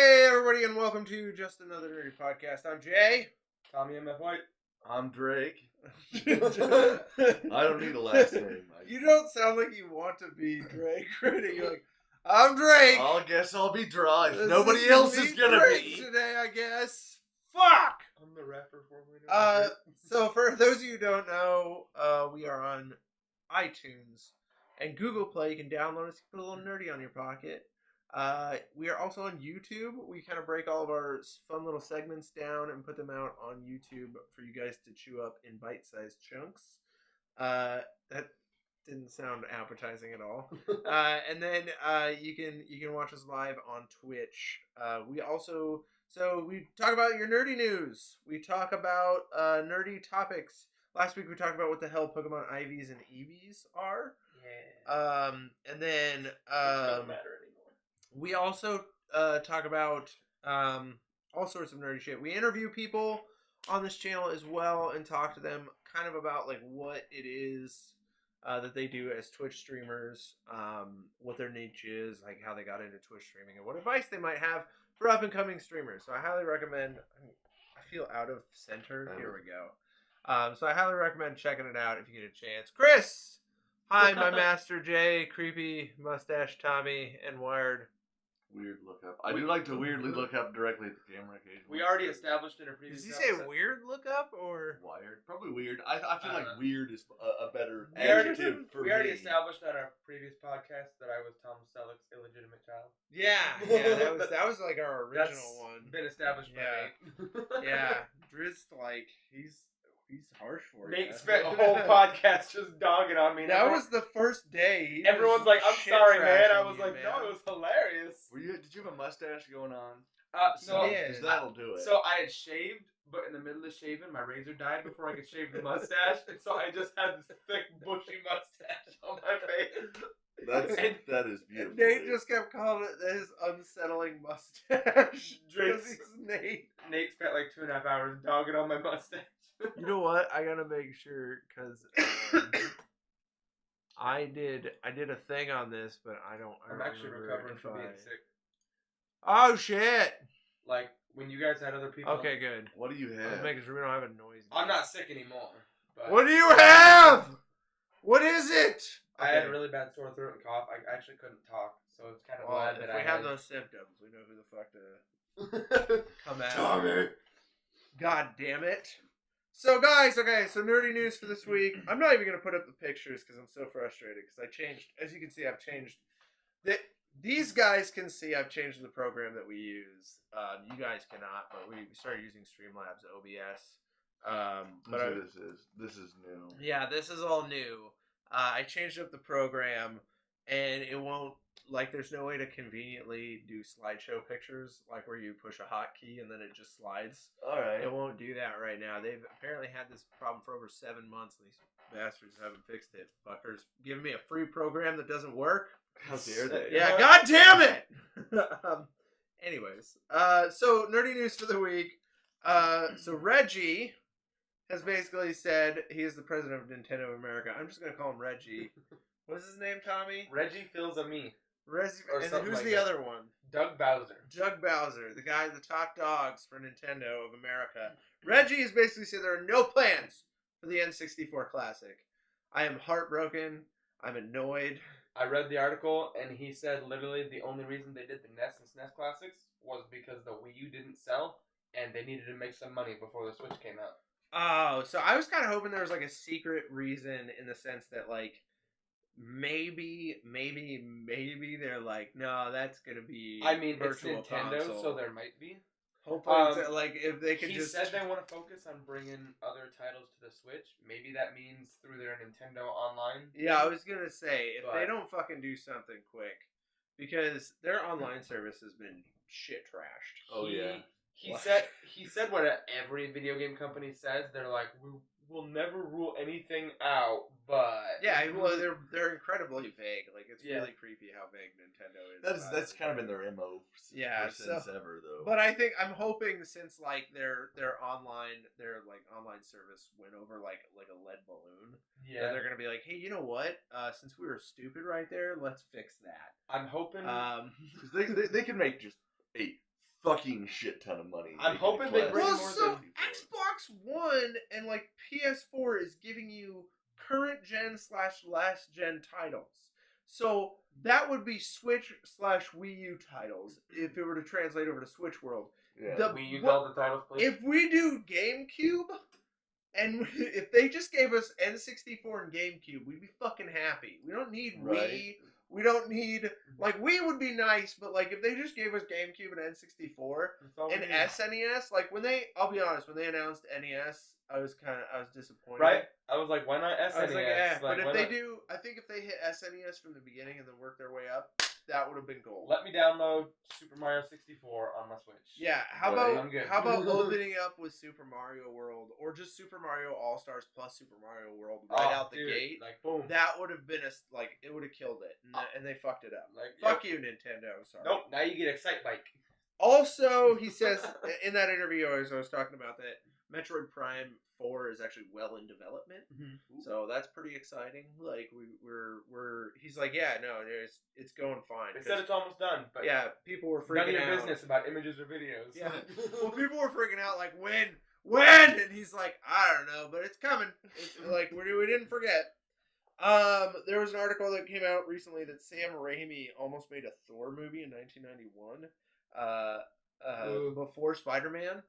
Hey everybody, and welcome to Just Another Nerdy Podcast. I'm Jay. Tommy MF White. I'm Drake. I don't need a last name. You don't sound like you want to be Drake. Really. You're like, I'm Drake. I guess I'll be dry. This Nobody else is gonna Drake be. today, I guess. Fuck. I'm the rapper formerly known as Drake. So for those of you who don't know, we are on iTunes and Google Play. You can download us, put a little nerdy on your pocket. We are also on YouTube. We kind of break all of our fun little segments down and put them out on YouTube for you guys to chew up in bite-sized chunks. That didn't sound appetizing at all. And then you can watch us live on Twitch. We talk about your nerdy news. We talk about nerdy topics. Last week we talked about what the hell Pokemon IVs and EVs are. Yeah. And then Doesn't matter anymore. we also talk about all sorts of nerdy shit. We interview people on this channel as well and talk to them kind of about like what it is that they do as Twitch streamers, what their niche is, like how they got into Twitch streaming, and what advice they might have for up and coming streamers. So I highly recommend. I feel out of center. Here we go. So I highly recommend checking it out if you get a chance. Chris, hi, my Master J, creepy mustache Tommy, and Wired. Weird lookup. I do like to weirdly look up directly at the camera occasionally. We already established in a previous Did he say episode. weird lookup or Wired. Probably weird. I feel like weird is a better We already, adjective for we already me. established on our previous podcast that I was Tom Selleck's illegitimate child. Yeah, that was like our original That's one. been established by Nate. Yeah, Driz like he's harsh for Nate you. spent a whole podcast just dogging on me. That was the first day. He Everyone's was like, "I'm shit sorry, man." I trashing was you, like, man. "No, it was hilarious." Did you have a mustache going on? So Yeah. Because that'll do it. So I had shaved, but in the middle of shaving, my razor died before I could shave the mustache, and so I just had this thick, bushy mustache on my face. That is beautiful. Nate just kept calling it his unsettling mustache. Drake's- He's Nate. Nate spent like 2.5 hours dogging on my mustache. You know what? I gotta make sure because I did a thing on this, but I don't I'm actually remember recovering if from being I- sick. Oh shit! Like when you guys had other people. Okay, good. What do you I was have? making sure we don't have a noise. I'm not sick anymore. But What do you have? What is it? I had a really bad sore throat and cough. I actually couldn't talk, so it's kind of Well, glad if that we I have had. those symptoms, we know who the fuck to come at. Tommy! God damn it. So guys, okay, so nerdy news for this week. I'm not even going to put up the pictures because I'm so frustrated because I changed, as you can see, I've changed. These guys can see I've changed the program that we use. You guys cannot, but we started using Streamlabs OBS. This is new. Yeah, this is all new. I changed up the program, and it won't, like, there's no way to conveniently do slideshow pictures, like where you push a hotkey and then it just slides. Alright. It won't do that right now. They've apparently had this problem for over 7 months, and these bastards haven't fixed it. Fuckers giving me a free program that doesn't work. How dare they? Yeah, god damn it! Anyways, so nerdy news for the week. So Reggie has basically said he is the president of Nintendo of America. I'm just going to call him Reggie. What is his name, Tommy? Reggie feels a me. Or And something who's like the that. other one? Doug Bowser. Doug Bowser, the guy, the top dogs for Nintendo of America. Reggie has basically said there are no plans for the N64 Classic. I am heartbroken. I'm annoyed. I read the article, and he said literally the only reason they did the NES and SNES Classics was because the Wii U didn't sell, and they needed to make some money before the Switch came out. Oh, so I was kind of hoping there was like a secret reason in the sense that like maybe they're like, no, that's gonna be. I mean, it's virtual Nintendo, console. so there might be. Hopefully, it's, like if they could He just. said they want to focus on bringing other titles to the Switch. Maybe that means through their Nintendo Online. Yeah, I was gonna say if they But- don't fucking do something quick, because their online service has been shit trashed. Oh, yeah. He What? said what every video game company says. They're like, we'll never rule anything out, but Yeah, well, they're incredibly vague. Like it's Yeah. really creepy how vague Nintendo is. That's kind of been their MO Yeah, since ever, though. But I think I'm hoping since like their online service went over like a lead balloon. yeah, That they're gonna be like, hey, you know what? Since we were stupid right there, let's fix that. I'm hoping. Because they can make just a fucking shit ton of money. I'm making hoping a they class bring Well, more so than- Xbox One and like PS4 is giving you current gen / last gen titles. So that would be Switch / Wii U titles if it were to translate over to Switch World. Yeah. The- We use what- all the titles, please. If we do GameCube, and if they just gave us N64 and GameCube, we'd be fucking happy. We don't need Right. Wii. We don't need like Wii would be nice, but like if they just gave us GameCube and N64 That's all we and need. SNES, like I'll be honest, when they announced NES, I was disappointed. Right? I was like, why not SNES? I was like, eh. But if why they not- do, I think if they hit SNES from the beginning and then work their way up, that would have been gold. Let me download Super Mario 64 on my Switch. Yeah, how Right. about I'm good. how about opening up with Super Mario World or just Super Mario All Stars plus Super Mario World right Oh, out the dude, gate? Like, boom. That would have been it would have killed it, and they fucked it up. Like, Fuck you, Nintendo. Sorry. Nope, now you get Excite Bike. Also, he says in that interview I was talking about that Metroid Prime 4 is actually well in development, so that's pretty exciting. Like we're he's like, yeah, no, it's going fine. They said it's almost done, but yeah, people were none of freaking your out. business about images or videos. Yeah. Well, people were freaking out like when, and he's like, I don't know, but it's coming. It's like we didn't forget. There was an article that came out recently that Sam Raimi almost made a Thor movie in 1991, before Spider-Man.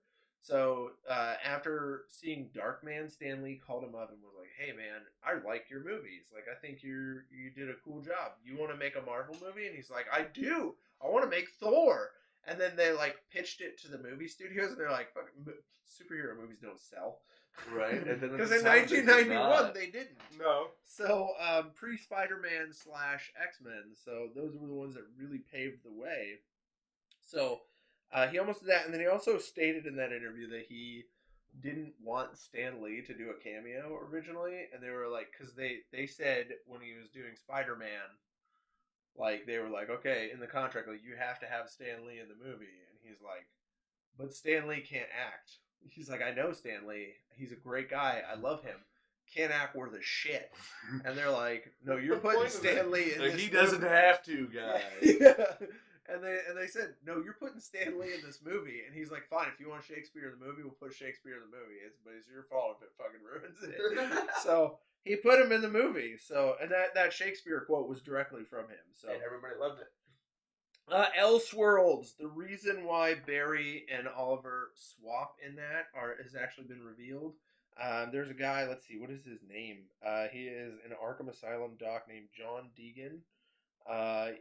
So after seeing Darkman, Stan Lee called him up and was like, "Hey man, I like your movies. Like I think you did a cool job. You want to make a Marvel movie?" And he's like, "I do. I want to make Thor." And then they like pitched it to the movie studios, and they're like, "Fucking superhero movies don't sell." Right. And then Because at in the time, they did 1991 not. they didn't. No. So pre Spider-Man / X-Men. So those were the ones that really paved the way. So he almost did that, and then he also stated in that interview that he didn't want Stan Lee to do a cameo originally, and they were like, because they said when he was doing Spider-Man, like they were like, okay, in the contract, like you have to have Stan Lee in the movie, and he's like, but Stan Lee can't act. He's like, I know Stan Lee, he's a great guy, I love him. Can't act worth a shit. And they're like, no, you're What's the putting point of Stan it? Lee in Like, this he doesn't movie. have to, guys. Yeah. And they said, no, you're putting Stan Lee in this movie. And he's like, fine, if you want Shakespeare in the movie, we'll put Shakespeare in the movie. But it's your fault if it fucking ruins it. So he put him in the movie. So and that Shakespeare quote was directly from him. So And everybody loved it. Elseworlds, the reason why Barry and Oliver swap in that has actually been revealed. There's a guy, let's see, what is his name? He is an Arkham Asylum doc named John Deegan.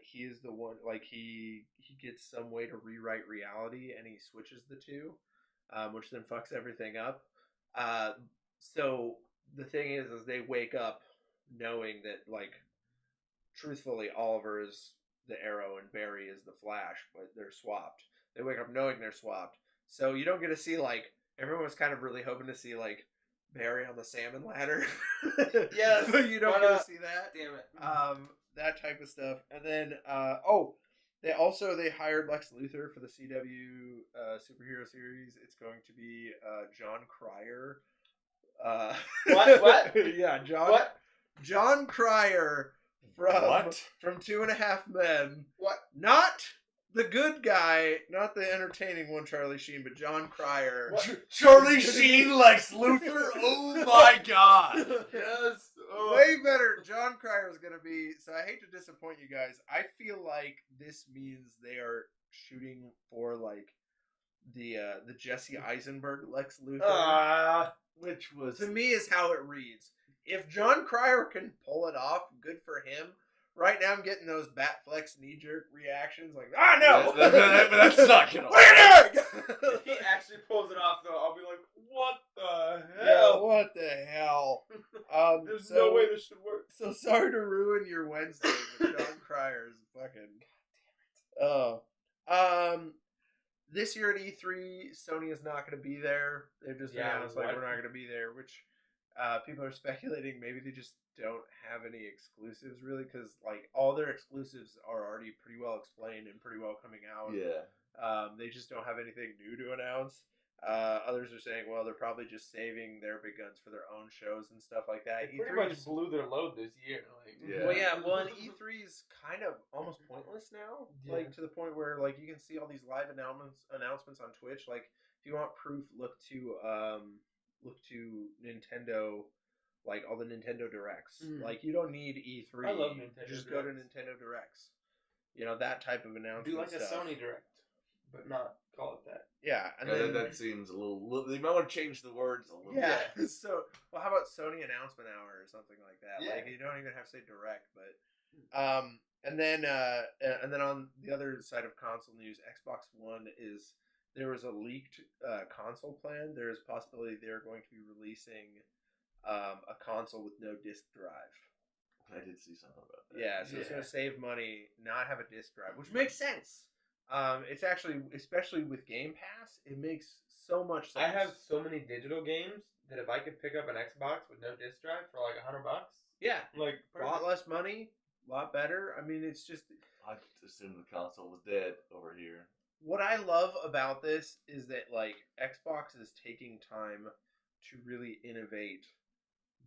He is the one, like he gets some way to rewrite reality, and he switches the two, which then fucks everything up. So the thing is they wake up knowing that, like, truthfully, Oliver is the Arrow and Barry is the Flash, but they're swapped. They wake up knowing they're swapped. So you don't get to see, like, everyone was kind of really hoping to see, like, Barry on the salmon ladder. Yes, But you don't but, get to see that. Damn it. That type of stuff. And then, they hired Lex Luthor for the CW superhero series. It's going to be John Cryer. What? Yeah, John. What? John Cryer from 2.5 Men. What? Not the good guy, not the entertaining one, Charlie Sheen, but John Cryer. What? Charlie Sheen, Lex Luthor. Oh my god. Yes. Oh. Way better. John Cryer is going to be. So I hate to disappoint you guys. I feel like this means they are shooting for like the Jesse Eisenberg Lex Luthor, Which was to me is how it reads. If John Cryer can pull it off, good for him. Right now, I'm getting those Batflex knee-jerk reactions, like, no! That's not gonna What are you doing? If he actually pulls it off, though, I'll be like, what the Yeah, hell? what the hell? There's no way this should work. So sorry to ruin your Wednesday, but John Cryer is fucking. Oh. This year at E3, Sony is not going to be there. They've just announced like we're not going to be there, which people are speculating maybe they just don't have any exclusives really, because like all their exclusives are already pretty well explained and pretty well coming out. Yeah. They just don't have anything new to announce. Others are saying, well, they're probably just saving their big guns for their own shows and stuff like that. They pretty much blew their load this year. Like, Well, and E3 is kind of almost pointless now. Yeah. Like to the point where like you can see all these live announcements on Twitch. Like if you want proof, look to Nintendo, like all the Nintendo Directs. Like you don't need E3. I love Nintendo Just Directs. go to Nintendo Directs. You know, that type of announcement. Do like stuff. a Sony Direct, but not call it that. Yeah, and Yeah, then that seems a little. They might want to change the words a little. yeah. bit. So, well, how about Sony Announcement Hour or something like that? Yeah. Like you don't even have to say direct, but and then on the other side of console news, Xbox One is there was a leaked console plan. There is a possibility they're going to be releasing a console with no disc drive. I did see something about that. Yeah, so it's going to save money, not have a disc drive, which makes sense. It's actually, especially with Game Pass, it makes so much sense. I have so many digital games that if I could pick up an Xbox with no disc drive for like $100, yeah, like a lot less money, a lot better. I mean, it's just. I assumed the console was dead over here. What I love about this is that like Xbox is taking time to really innovate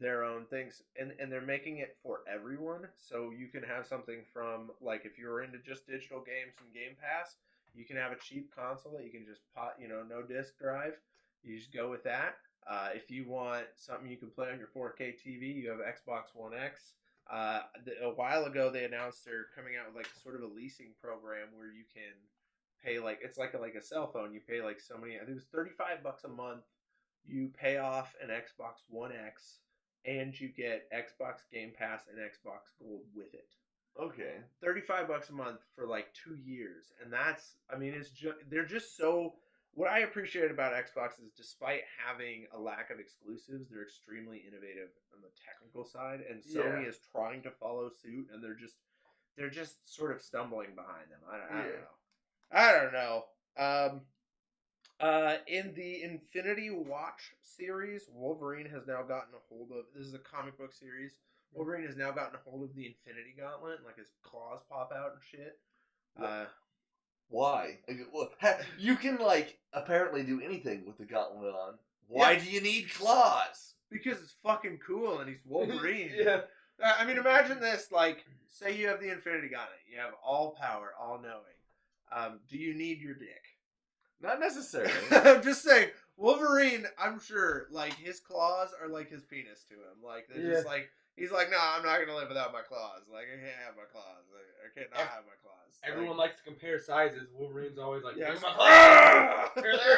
their own things, and they're making it for everyone. So you can have something from like if you're into just digital games and Game Pass, you can have a cheap console that you can just pot, no disc drive. You just go with that. If you want something you can play on your 4K TV, you have Xbox One X. A while ago they announced they're coming out with like sort of a leasing program where you can pay like it's like a cell phone. You pay like so many. I think it was $35 a month. You pay off an Xbox One X. And you get Xbox Game Pass and Xbox Gold with it. Okay. $35 a month for like 2 years, and that's. I mean, they're just so. What I appreciate about Xbox is, despite having a lack of exclusives, they're extremely innovative on the technical side, and Sony is trying to follow suit, and they're just sort of stumbling behind them. I don't know. In the Infinity Watch series, Wolverine has now gotten a hold of. This is a comic book series. Wolverine has now gotten a hold of the Infinity Gauntlet, and like his claws pop out and shit. Why? You can like apparently do anything with the gauntlet on. Why do you need claws? Because it's fucking cool, and he's Wolverine. Yeah. I mean, imagine this. Like, say you have the Infinity Gauntlet. You have all power, all knowing. Do you need your dick? Not necessarily. I'm just saying, Wolverine, I'm sure, like, his claws are like his penis to him. Like, they're just like, he's like, no, I'm not going to live without my claws. Like, I can't have my claws. Like, I can't not have my claws. Everyone likes to compare sizes. Wolverine's always like, yeah, here's my claws! Here they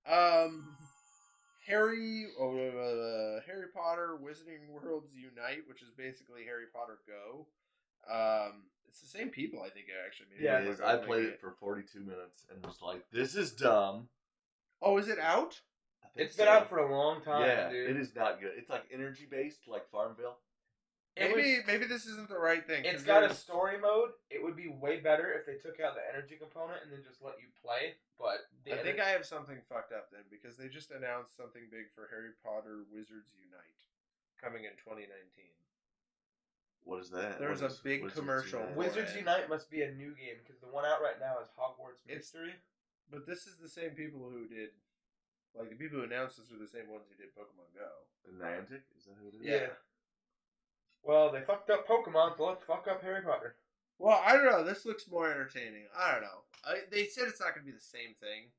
are! Harry Potter Wizarding Worlds Unite, which is basically Harry Potter Go. It's the same people, I think, actually. Maybe Yeah, it is. I played it for 42 minutes and was like, this is dumb. Oh, is it out? It's been out for a long time, dude. It is not good. It's like energy-based, like Farmville. Maybe this isn't the right thing. It's got a story mode. It would be way better if they took out the energy component and then just let you play. But I think I have something fucked up then, because they just announced something big for Harry Potter Wizards Unite coming in 2019. What is that? There's a big commercial. Wizards Unite must be a new game, because the one out right now is Hogwarts Mystery. But this is the same people who did, like, the people who announced this are the same ones who did Pokemon Go. Niantic? Is that who it is? Yeah. Well, they fucked up Pokemon, so let's fuck up Harry Potter. Well, I don't know. This looks more entertaining. I don't know. They said it's not going to be the same thing.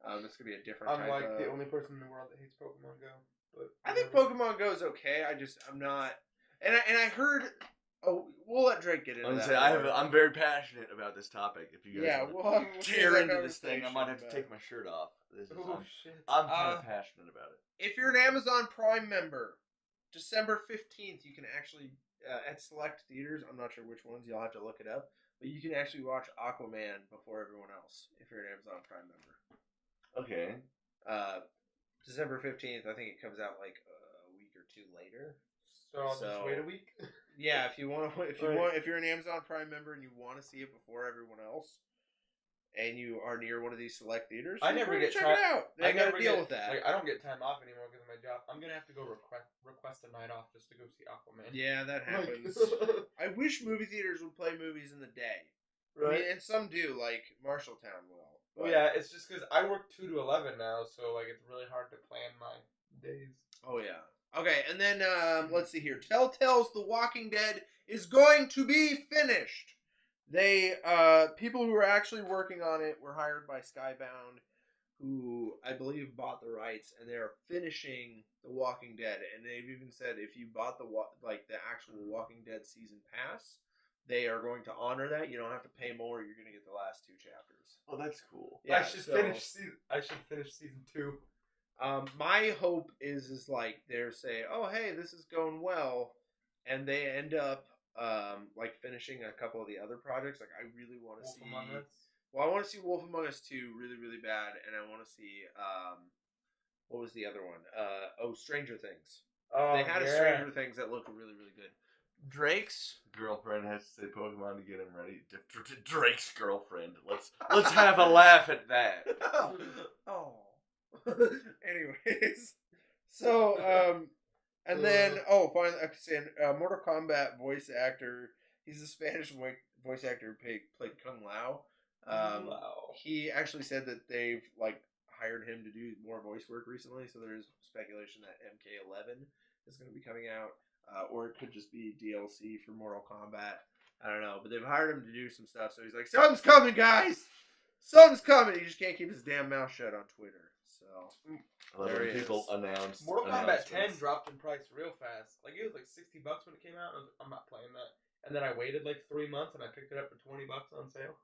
It's going to be a different I'm type like of... the only person in the world that hates Pokemon Go. But I think Pokemon Go is okay. I'm not... And I heard... Oh, we'll let Drake get into that. I'm very passionate about this topic. If you guys we'll tear into this thing, I might have to take my shirt off. Shit. I'm kind of passionate about it. If you're an Amazon Prime member, December 15th, you can actually, at select theaters, I'm not sure which ones, you'll have to look it up, but you can actually watch Aquaman before everyone else if you're an Amazon Prime member. Okay. December 15th, I think it comes out like a week or two later. So I'll just wait a week? Yeah, if you're an Amazon Prime member and you want to see it before everyone else, and you are near one of these select theaters, I never get check it out. I gotta deal with that. Like, I don't get time off anymore because of my job. I'm gonna have to go request a night off just to go see Aquaman. Yeah, that happens. I wish movie theaters would play movies in the day. Right. I mean, and some do, like Marshalltown will. Well, yeah, it's just because I work 2 to 11 now, so like it's really hard to plan my days. Oh yeah. Okay, and then let's see here. Telltale's The Walking Dead is going to be finished. They people who were actually working on it were hired by Skybound, who I believe bought the rights, and they're finishing The Walking Dead. And they've even said if you bought the actual Walking Dead season pass, they are going to honor that. You don't have to pay more. You're going to get the last 2 chapters. Oh, that's cool. Yeah, I should finish season 2. My hope is like they're saying, oh hey, this is going well, and they end up like finishing a couple of the other projects. Like I really want to see. Well, I want to see Wolf Among Us 2 really really bad, and I want to see what was the other one? Stranger Things. Oh, they had a Stranger Things that looked really really good. Drake's girlfriend has to say Pokemon to get him ready. Drake's girlfriend. Let's have a laugh at that. Oh. Anyways, so and then finally, I could say Mortal Kombat voice actor. He's a Spanish voice actor who played Kung Lao. He actually said that they've like hired him to do more voice work recently. So there's speculation that MK11 is going to be coming out, or it could just be DLC for Mortal Kombat. I don't know, but they've hired him to do some stuff. So he's like, "Something's coming, guys! Something's coming!" He just can't keep his damn mouth shut on Twitter. So there people announced. Mortal Kombat 10 dropped in price real fast. Like it was like $60 when it came out. I'm not playing that. And then I waited like 3 months and I picked it up for $20 on sale.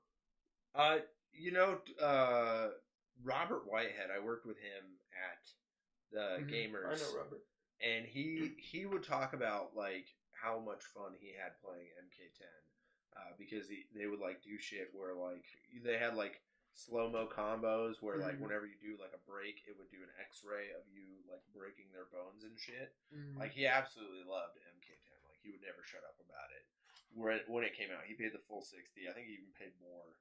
Robert Whitehead. I worked with him at the Gamers. I know Robert. And he would talk about like how much fun he had playing MK10, because they would like do shit where like they had like slow-mo combos where like whenever you do like a break, it would do an x-ray of you like breaking their bones and shit. Like he absolutely loved MK10. Like he would never shut up about it. When it came out, he paid the full 60. I think he even paid more.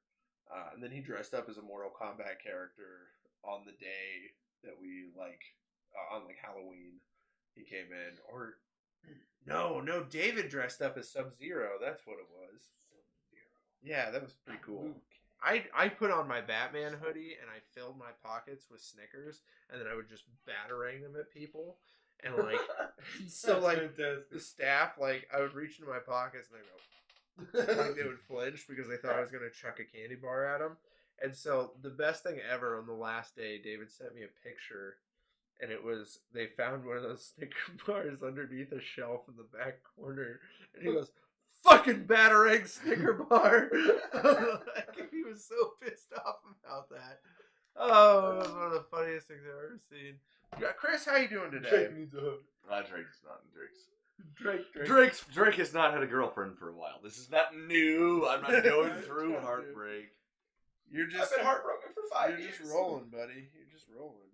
And then he dressed up as a Mortal Kombat character on the day that we like on like Halloween. He came in, or no, David dressed up as Sub-Zero. That's what it was. Sub-Zero. Yeah, that was pretty cool. I put on my Batman hoodie and I filled my pockets with Snickers, and then I would just batarang them at people, and like so like fantastic. The staff, like I would reach into my pockets and they go like they would flinch because they thought I was gonna chuck a candy bar at them. And so the best thing ever, on the last day, David sent me a picture, and it was they found one of those Snicker bars underneath a shelf in the back corner, and he goes, "Fucking batarang Snicker bar!" He was so pissed off about that. Oh, it was one of the funniest things I've ever seen. Yeah, Chris, how you doing today? Drake needs a hug. Drake's not in Drake's. Drake has not had a girlfriend for a while. This is not new. I'm not going through heartbreak. I've been heartbroken for 5 years. You're just rolling, buddy. You're just rolling.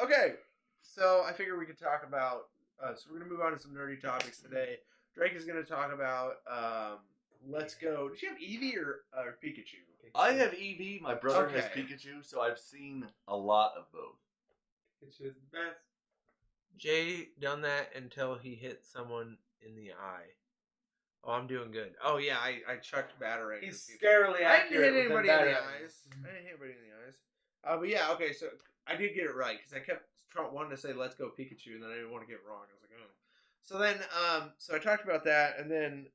Okay, so I figure we could talk about. So we're gonna move on to some nerdy topics today. Drake is gonna talk about. Let's go. Did you have Eevee or Pikachu? I have Eevee. My brother has Pikachu, so I've seen a lot of both. Pikachu's the best. Jay done that until he hit someone in the eye. Oh, I'm doing good. Oh yeah, I chucked batarang. He's scarily accurate. I didn't hit anybody in the eyes. But yeah, okay. So I did get it right because I kept wanting to say "Let's go Pikachu," and then I didn't want to get it wrong. I was like, oh. So then, so I talked about that, and then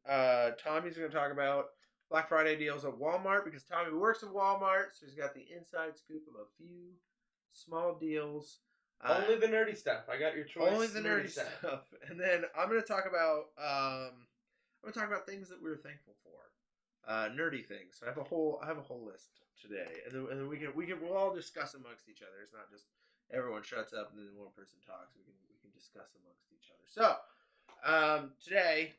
Tommy's going to talk about Black Friday deals at Walmart because Tommy works at Walmart, so he's got the inside scoop of a few small deals. Only the nerdy stuff. I got your choice. Only the nerdy stuff. And then I'm going to talk about things that we're thankful for, nerdy things. So I have a whole list today, and then we'll all discuss amongst each other. It's not just everyone shuts up and then one person talks. We can discuss amongst each other. So. Today,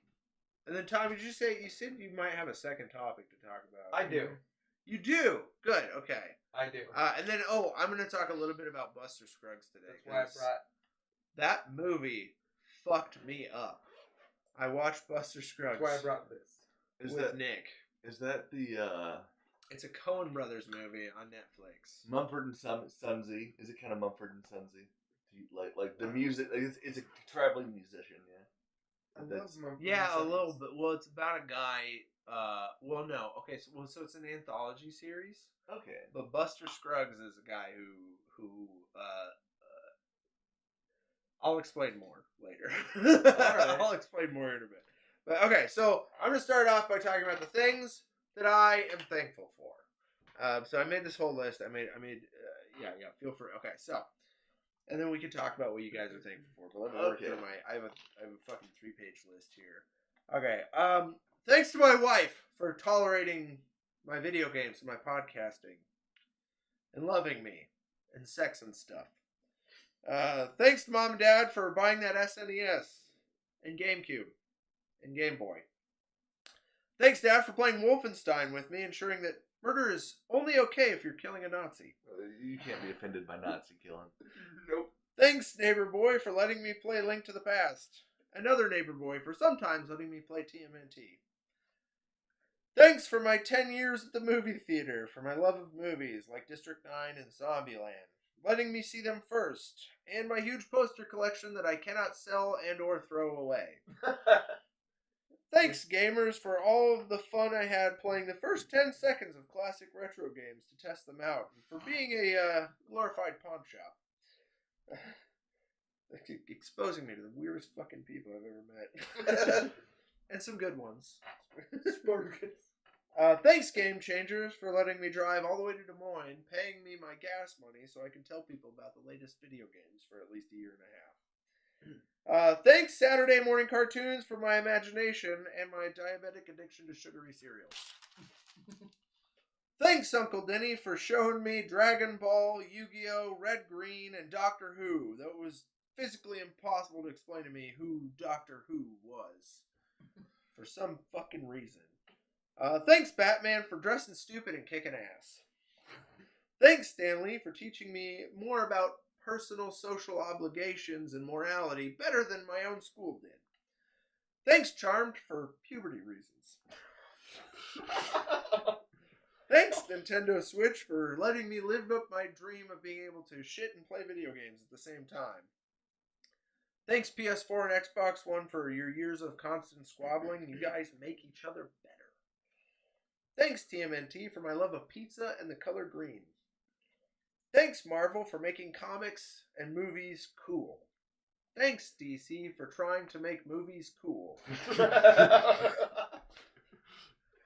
and then Tom, you said you might have a second topic to talk about. I do. You do? Good. Okay. I do. And then I'm going to talk a little bit about Buster Scruggs today. That's why I brought. That movie fucked me up. I watched Buster Scruggs. That's why I brought this. With Nick. Is that the? It's a Coen Brothers movie on Netflix. Mumford and Sonsy. Is it kind of Mumford and Sonsy? Like the music? It's a traveling musician, yeah. Yeah, a little bit. Well, it's about a guy Well, no. Okay, so it's an anthology series. Okay. But Buster Scruggs is a guy who I'll explain more later. Alright. I'll explain more in a bit. But okay, so I'm gonna start off by talking about the things that I am thankful for. So I made this whole list. Yeah. Feel free. Okay, so and then we can talk about what you guys are thankful for. But let me work through I have a fucking 3-page list here. Okay. Thanks to my wife for tolerating my video games and my podcasting and loving me and sex and stuff. Thanks to Mom and Dad for buying that SNES and GameCube and Game Boy. Thanks, Dad, for playing Wolfenstein with me, ensuring that murder is only okay if you're killing a Nazi. You can't be offended by Nazi killing. Nope. Thanks, Neighbor Boy, for letting me play Link to the Past. Another Neighbor Boy for sometimes letting me play TMNT. Thanks for my 10 years at the movie theater, for my love of movies like District 9 and Zombieland, letting me see them first, and my huge poster collection that I cannot sell and or throw away. Thanks, gamers, for all of the fun I had playing the first 10 seconds of classic retro games to test them out, and for being a glorified pawn shop. Exposing me to the weirdest fucking people I've ever met. And some good ones. Thanks, Game Changers, for letting me drive all the way to Des Moines, paying me my gas money so I can tell people about the latest video games for at least a year and a half. Thanks, Saturday morning cartoons, for my imagination and my diabetic addiction to sugary cereals. Thanks, Uncle Denny, for showing me Dragon Ball, Yu-Gi-Oh!, Red Green, and Doctor Who, though it was physically impossible to explain to me who Doctor Who was. For some fucking reason. Thanks, Batman, for dressing stupid and kicking ass. Thanks, Stanley, for teaching me more about personal social obligations and morality better than my own school did. Thanks, Charmed, for puberty reasons. Thanks, Nintendo Switch, for letting me live up my dream of being able to shit and play video games at the same time. Thanks, PS4 and Xbox One, for your years of constant squabbling. You guys make each other better. Thanks, TMNT, for my love of pizza and the color green. Thanks, Marvel, for making comics and movies cool. Thanks, DC, for trying to make movies cool.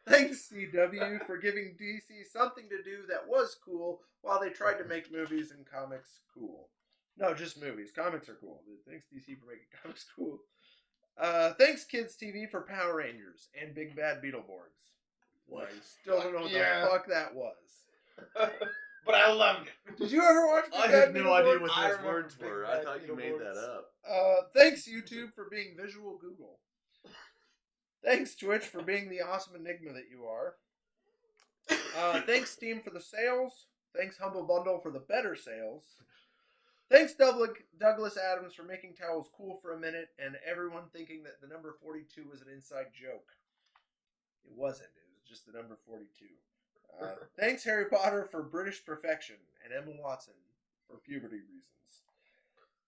Thanks, CW, for giving DC something to do that was cool while they tried to make movies and comics cool. No, just movies. Comics are cool. Thanks, DC, for making comics cool. Thanks, Kids TV, for Power Rangers and Big Bad Beetleborgs. What? I still don't know what the fuck that was. But I loved it. Did you ever watch Big I Bad had no idea what I those remember words Big were. Bad I thought you made that up. Thanks, YouTube, for being visual Google. Thanks, Twitch, for being the awesome enigma that you are. Thanks, Steam, for the sales. Thanks, Humble Bundle, for the better sales. Thanks, Douglas Adams, for making towels cool for a minute and everyone thinking that the number 42 was an inside joke. It wasn't. It was just the number 42. Thanks, Harry Potter, for British perfection and Emma Watson for puberty reasons.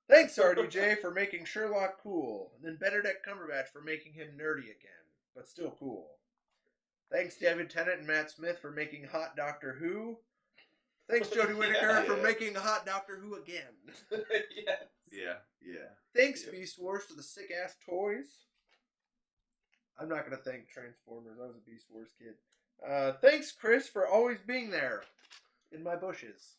Thanks, RDJ, for making Sherlock cool, and then Benedict Cumberbatch for making him nerdy again, but still cool. Thanks, David Tennant and Matt Smith, for making Hot Doctor Who. Thanks, Jodie Whittaker, for making Hot Doctor Who again. Yes. Yeah. Thanks, Beast Wars, for the sick-ass toys. I'm not going to thank Transformers. I was a Beast Wars kid. Thanks, Chris, for always being there in my bushes.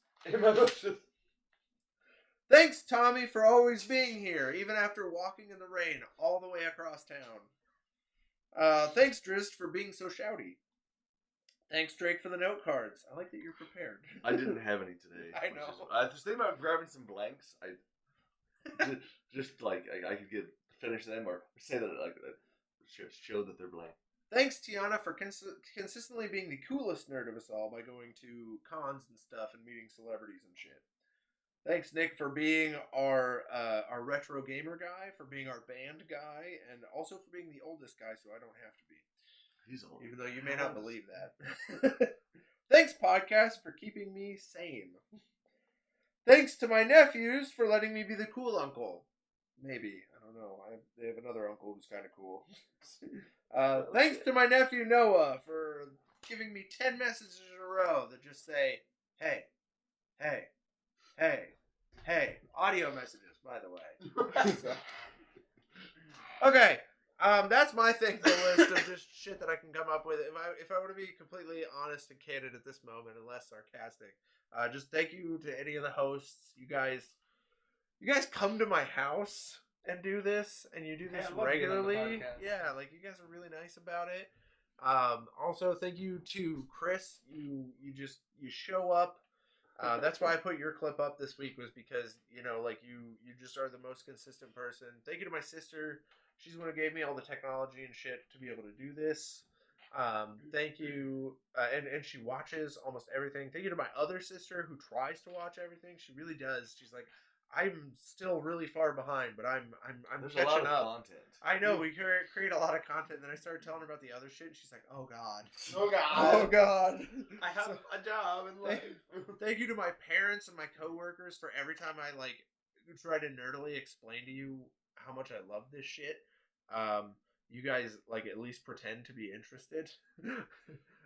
Thanks, Tommy, for always being here, even after walking in the rain all the way across town. Thanks, Drist, for being so shouty. Thanks, Drake, for the note cards. I like that you're prepared. I didn't have any today. I know. I was thinking about grabbing some blanks. I just like I could finish them or say that like show that they're blank. Thanks, Tiana, for consistently being the coolest nerd of us all by going to cons and stuff and meeting celebrities and shit. Thanks, Nick, for being our retro gamer guy, for being our band guy, and also for being the oldest guy, so I don't have to be. He's old. Even though you may not believe that. Thanks, podcast, for keeping me sane. Thanks to my nephews for letting me be the cool uncle. Maybe. I don't know. They have another uncle who's kind of cool. Thanks to my nephew Noah for giving me 10 messages in a row that just say, hey, hey, hey, hey. Audio messages, by the way. So, okay. That's my thankful list of just shit that I can come up with. If I were to be completely honest and candid at this moment and less sarcastic, just thank you to any of the hosts. You guys come to my house and do this, and you do this regularly. Yeah, like you guys are really nice about it. Also, thank you to Chris. You show up. That's why I put your clip up this week, was because you just are the most consistent person. Thank you to my sister. She's the one who gave me all the technology and shit to be able to do this. Thank you, and she watches almost everything. Thank you to my other sister who tries to watch everything. She really does. She's like, I'm still really far behind, but I'm There's catching a lot of up. content. I know, we create a lot of content. Then I started telling her about the other shit, and she's like, "Oh God, Oh God, oh God." I have a job in life. Thank you to my parents and my coworkers for every time I try to nerdily explain to you how much I love this shit. You guys at least pretend to be interested.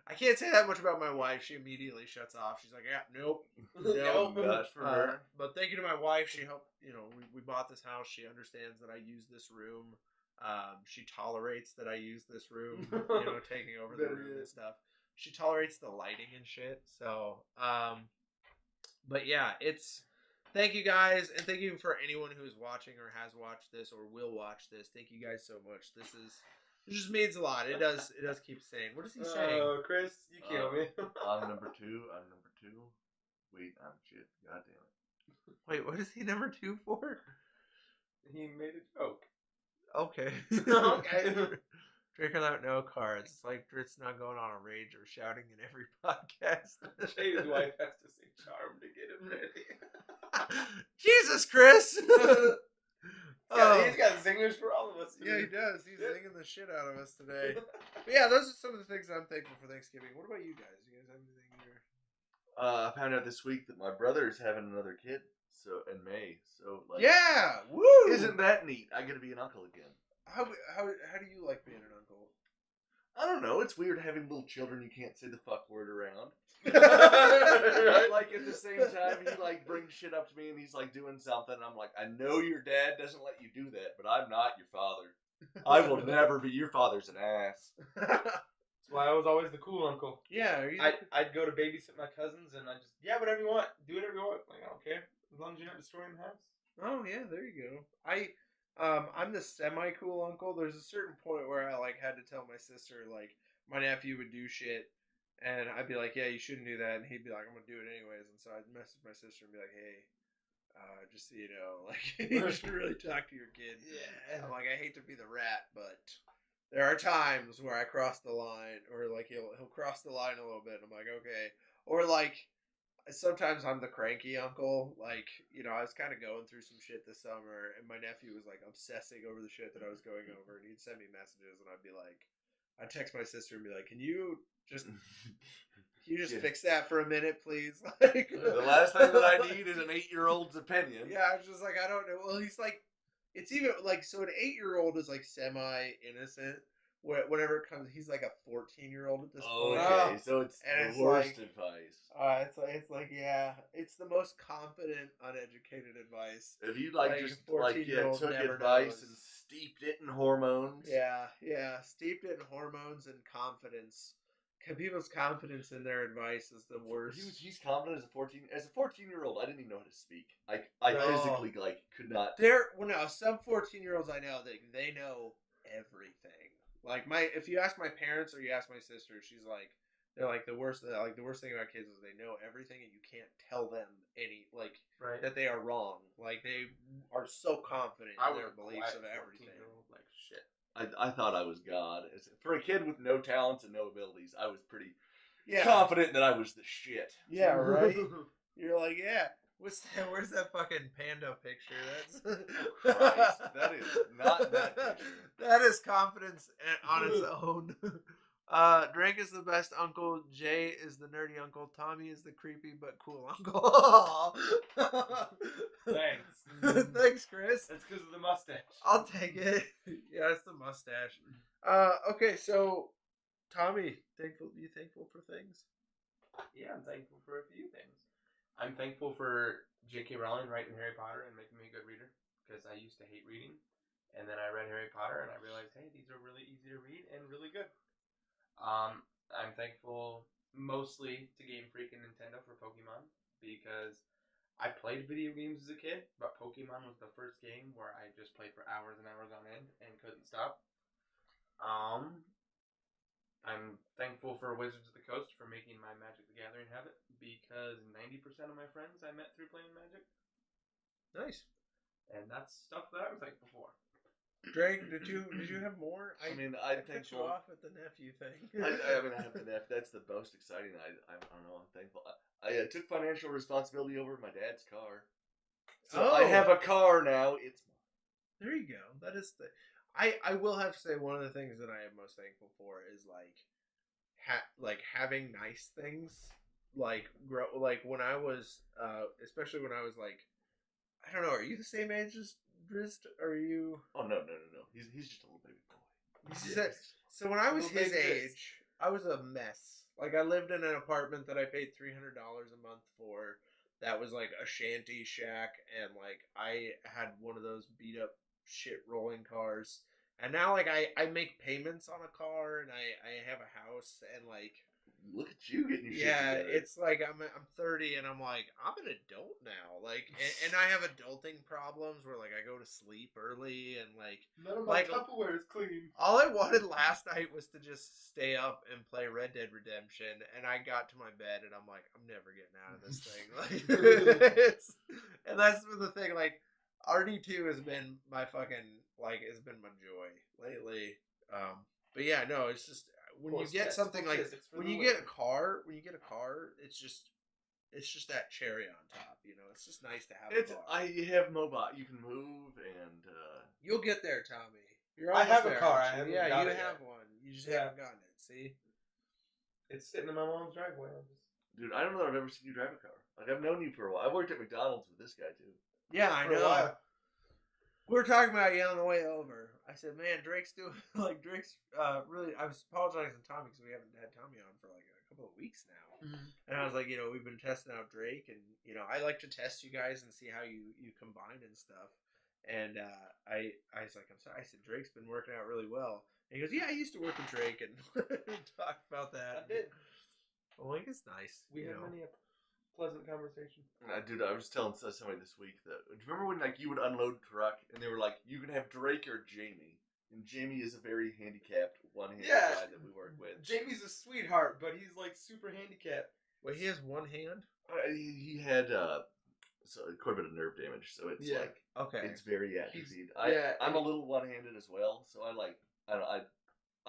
I can't say that much about my wife. She immediately shuts off. She's like, "Yeah, nope, Nope, not for her." But thank you to my wife. She helped. We bought this house. She understands that I use this room. She tolerates that I use this room. Taking over the room and stuff. She tolerates the lighting and shit. So, but yeah, thank you guys, and thank you for anyone who's watching or has watched this or will watch this. Thank you guys so much. It just means a lot. It does keep saying. What is he saying? Oh, Chris, you kill me. I'm number two. Wait, I'm shit. God damn it. Wait, what is he number 2 for? He made a joke. Okay. Okay. Drake without no cards. It's like Drit's not going on a rage or shouting in every podcast. Jay's wife has to sing Charm to get him ready. Jesus, Chris! He's got singers for all of us. Yeah, he does. He's singing the shit out of us today. But yeah, those are some of the things I'm thankful for Thanksgiving. What about you guys? You guys have anything here? I found out this week that my brother is having another kid. So in May. So yeah, woo! Isn't that neat? I get to be an uncle again. How do you like being an uncle? I don't know. It's weird having little children you can't say the fuck word around. At the same time, he brings shit up to me and he's doing something. And I'm like, I know your dad doesn't let you do that, but I'm not your father. I will never be. Your father's an ass. That's why I was always the cool uncle. Yeah, I'd go to babysit my cousins and I just whatever you want, do whatever you want. I don't care as long as you're not destroying the house. Oh yeah, there you go. I'm the semi-cool uncle. There's a certain point where I had to tell my sister my nephew would do shit, and I'd be like, yeah, you shouldn't do that, and he'd be like, I'm gonna do it anyways. And so I'd message my sister and be like, hey, just so you know, you should really talk to your kid. Yeah. I'm like, I hate to be the rat, but there are times where I cross the line, or he'll cross the line a little bit. And I'm like, okay, or sometimes I'm the cranky uncle. I was kind of going through some shit this summer, and my nephew was obsessing over the shit that I was going over, and he'd send me messages, and I'd text my sister and be like, can you just fix that for a minute, please? The last thing that I need is an 8-year-old's opinion. Yeah, I was just I don't know. Well, he's it's even so an 8-year-old is semi-innocent. Whenever it comes, he's a 14-year-old at this point. Okay, so it's the worst advice. It's the most confident, uneducated advice. If you took advice and steeped it in hormones. Yeah, steeped it in hormones and confidence. People's confidence in their advice is the worst. He's confident as a 14-year-old. I didn't even know how to speak. I physically could not. Some 14-year-olds I know they know everything. If you ask my parents or you ask my sister, they're the worst. The worst thing about kids is they know everything and you can't tell them that they are wrong. They are so confident in their beliefs of everything. Shit. I thought I was God. For a kid with no talents and no abilities, I was pretty confident that I was the shit. Yeah, right. You're yeah. Where's that fucking panda picture? That's Christ, that is not that picture. That is confidence on its own. Drake is the best uncle. Jay is the nerdy uncle. Tommy is the creepy but cool uncle. Thanks. Thanks, Chris. That's because of the mustache. I'll take it. Yeah, it's the mustache. Okay, so Tommy, you thankful for things? Yeah, I'm thankful for a few things. I'm thankful for J.K. Rowling writing Harry Potter and making me a good reader, because I used to hate reading, and then I read Harry Potter and I realized, hey, these are really easy to read and really good. I'm thankful mostly to Game Freak and Nintendo for Pokemon, because I played video games as a kid, but Pokemon was the first game where I just played for hours and hours on end and couldn't stop. I'm thankful for Wizards of the Coast for making my Magic the Gathering habit, because 90% of my friends I met through playing Magic. Nice. And that's stuff that I'm thankful for. Drake, did you have more? I'm I cut you thankful. off at the nephew thing. I have the nephew. That's the most exciting. I don't know. I'm thankful. I took financial responsibility over my dad's car, so I have a car now. It's mine. There you go. That is the. I will have to say one of the things that I am most thankful for is like having nice things. Like when I was especially when I was like, I don't know. Are you the same age as Drist? Are you? Oh no. He's just a little baby boy. So when I was Little his baby age, I was a mess. Like I lived in an apartment that I paid $300 a month for. That was like a shanty shack, and like I had one of those beat up shit rolling cars. And now like I make payments on a car, and I have a house, and like Look at you getting your shit yeah, together. it's like I'm 30 and I'm like I'm an adult now, like and I have adulting problems where like I go to sleep early and like None of my Tupperware is clean. all I wanted last night was to just stay up and play Red Dead Redemption, and I got to my bed and I'm like I'm never getting out of this thing. Like and that's the thing. Like RD2 has been my fucking has been my joy lately. But yeah, no, it's just. When you get something like when you get a car, it's just that cherry on top, you know. It's just nice to have a car. I have mobile. You can move, and you'll get there, Tommy. You're I have there, a car. I haven't Yeah, got you it have yet. One. You just haven't gotten it. See, it's sitting in my mom's driveway. Dude, I don't know if I've ever seen you drive a car. Like I've known you for a while. I worked at McDonald's with this guy too. Yeah, I know. We were talking about you on the way over. I said, "Man, Drake's doing Drake's really." I was apologizing to Tommy because we haven't had Tommy on for like a couple of weeks now, and I was like, we've been testing out Drake, and I like to test you guys and see how you combine and stuff. And I was like, I'm sorry. I said Drake's been working out really well. And he goes, "Yeah, I used to work with Drake," and talk about that. I did. Well, like it's nice. We had many a pleasant conversation. Dude, I was telling somebody this week that. Do you remember when like you would unload a truck and they were like, you can have Drake or Jamie, and Jamie is a very handicapped one-handed guy that we work with. Jamie's a sweetheart, but he's like super handicapped. Wait, he has one hand? He had quite a bit of nerve damage, so it's like okay, it's very atrophied. I'm a little one-handed as well, so I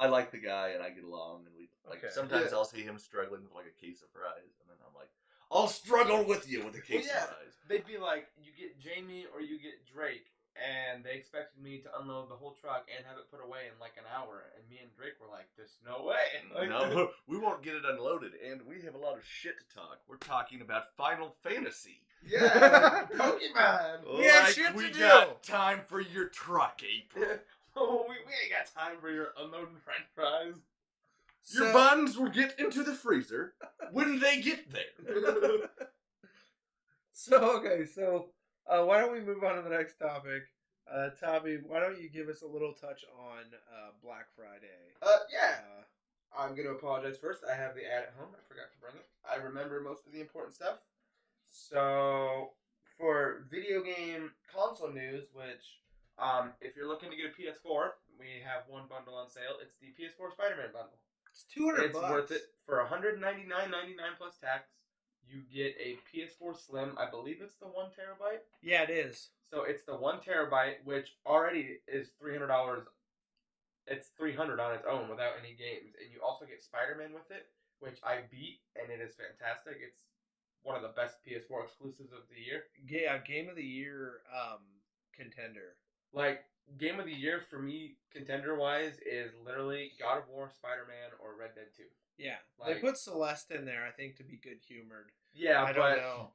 like the guy and I get along, and we sometimes I'll see him struggling with like a case of fries, and then I'm like, I'll struggle with you with a case of fries. They'd be like, you get Jamie or you get Drake, and they expected me to unload the whole truck and have it put away in like an hour, and me and Drake were like, there's no way. No, we won't get it unloaded, and we have a lot of shit to talk. We're talking about Final Fantasy. Yeah, Pokemon. We have shit to do. Got time for your truck, April. Oh, we ain't got time for your unloading french fries. Your buns will get into the freezer when they get there. So why don't we move on to the next topic? Tommy, why don't you give us a little touch on Black Friday? I'm going to apologize first. I have the ad at home. I forgot to bring it. I remember most of the important stuff. So, for video game console news, which, if you're looking to get a PS4, we have one bundle on sale. It's the PS4 Spider-Man bundle. It's $200. It's worth it. For $199.99 plus tax, you get a PS4 Slim. I believe it's the 1 terabyte. Yeah, it is. So it's the 1 terabyte, which already is $300. It's $300 on its own without any games, and you also get Spider-Man with it, which I beat, and it is fantastic. It's one of the best PS4 exclusives of the year. Yeah, Game of the Year contender Like, game of the year for me, contender-wise, is literally God of War, Spider-Man, or Red Dead 2. Yeah, Like, they put Celeste in there, I think, to be good-humored. Yeah, I don't know.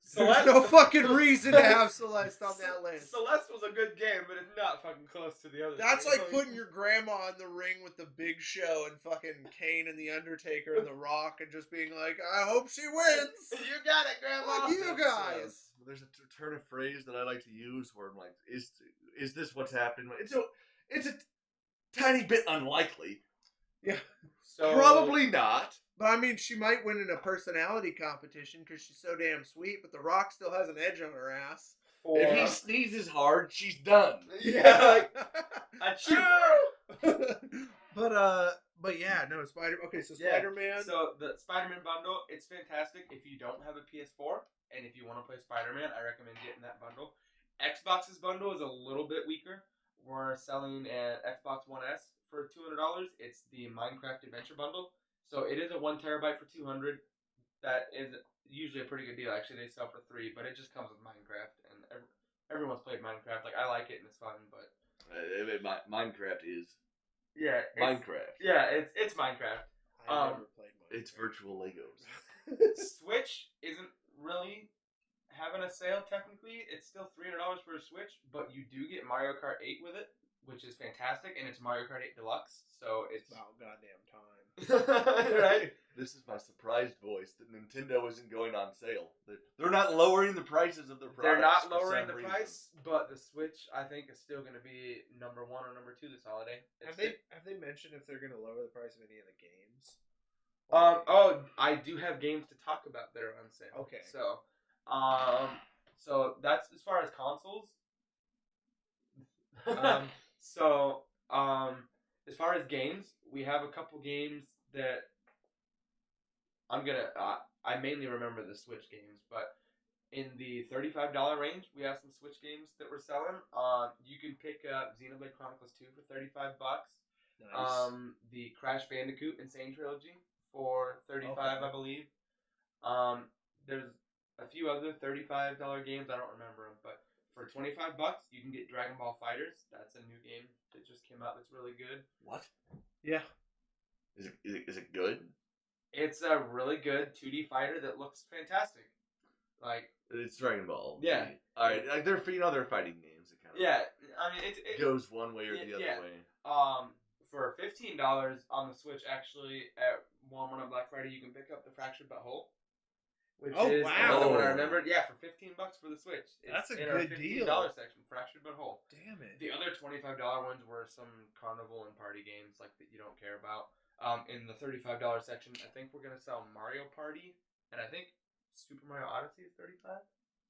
Celeste, There's no fucking reason to have Celeste on that list. Celeste was a good game, but it's not fucking close to the other. That's like putting your grandma in the ring with the Big Show and fucking Kane and the Undertaker and the Rock and just being like, I hope she wins. You got it, Grandma. Fuck you guys. There's a turn of phrase that I like to use where I'm like, is this what's happening? It's a tiny bit unlikely. Yeah. So, probably not. But I mean, she might win in a personality competition because she's so damn sweet, but The Rock still has an edge on her ass. If he sneezes hard, she's done. Yeah. But yeah, no, Spider-Man. So the Spider-Man bundle, it's fantastic. If you don't have a PS4 and if you want to play Spider-Man, I recommend getting that bundle. Xbox's bundle is a little bit weaker. We're selling an Xbox One S for $200. It's the Minecraft Adventure bundle. So it is a 1 terabyte for $200. That is usually a pretty good deal. Actually, they sell for $3, but it just comes with Minecraft, and everyone's played Minecraft. Like, I like it and it's fun, but Minecraft is Minecraft. Yeah, it's Minecraft. I never played Minecraft. It's virtual Legos. Switch isn't really having a sale technically. It's still $300 for a Switch, but you do get Mario Kart 8 with it, which is fantastic, and it's Mario Kart 8 Deluxe, so it's about goddamn time. Right? This is my surprised voice that Nintendo isn't going on sale. They're not lowering the prices of their products. They're not lowering the price, but the Switch, I think, is still going to be number 1 or number 2 this holiday. Have they mentioned if they're going to lower the price of any of the games? I do have games to talk about that are on sale. Okay. So that's as far as consoles. As far as games, we have a couple games that I mainly remember the Switch games, but in the $35 range, we have some Switch games that we're selling. You can pick up Xenoblade Chronicles 2 for $35. Nice. The Crash Bandicoot Insane Trilogy for $35, Okay. I believe. There's a few other $35 games, I don't remember them, but for $25, you can get Dragon Ball Fighters. That's a new game that just came out that's really good. What? Yeah. Is it good? It's a really good 2D fighter that looks fantastic. Like, it's Dragon Ball. Yeah. All right. Like they're fighting games. It kind of I mean it goes one way or the other way. For $15 on the Switch, actually at Walmart on Black Friday, you can pick up the Fractured But Whole. Which is another one I remembered. Yeah, for $15 for the Switch. That's a in good our $15 deal. section, Fractured But Whole. Damn it. The other $25 ones were some carnival and party games like that you don't care about. In the $35 section, I think we're gonna sell Mario Party, and I think Super Mario Odyssey is $35.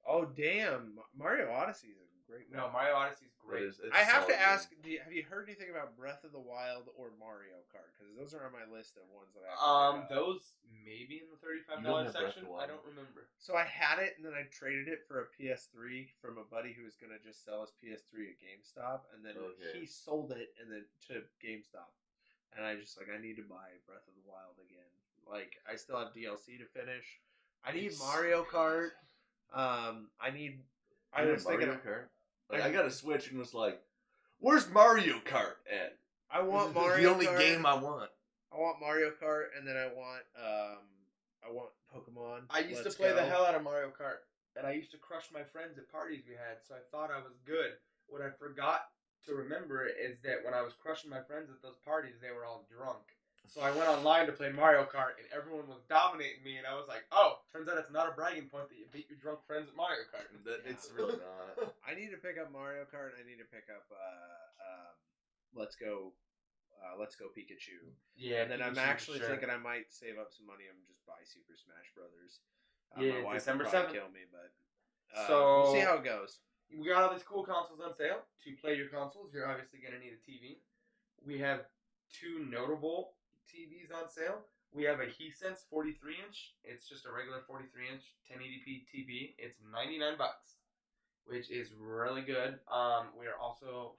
Oh damn! Mario Odyssey is a great one. No, Mario Odyssey is great. I have to ask: have you heard anything about Breath of the Wild or Mario Kart? Because those are on my list of ones that I have. Those maybe in the $35 section. I don't remember. So I had it, and then I traded it for a PS3 from a buddy who was gonna just sell his PS3 at GameStop, and then he sold it and then to GameStop, and I just I need to buy Breath of the Wild again. Like I still have DLC to finish. I need Mario Kart. I was thinking Mario Kart. Like, I got a Switch and was like, "Where's Mario Kart at?" I want Mario. This is the only game I want. I want Mario Kart, and then I want Pokemon. I used to play the hell out of Mario Kart, and I used to crush my friends at parties we had. So I thought I was good. What I forgot to remember is that when I was crushing my friends at those parties, they were all drunk. So I went online to play Mario Kart, and everyone was dominating me, and I was like, oh, turns out it's not a bragging point that you beat your drunk friends at Mario Kart. It's really not. I need to pick up Mario Kart, and I need to pick up Let's Go Pikachu. Yeah, and then I'm actually thinking I might save up some money and just buy Super Smash Brothers. Yeah, my wife December will probably 7th. kill me, but so we'll see how it goes. We got all these cool consoles on sale. To play your consoles, you're obviously going to need a TV. We have 2 notable TVs on sale. We have a Hisense 43-inch. It's just a regular 43-inch 1080p TV. It's $99, which is really good. We are also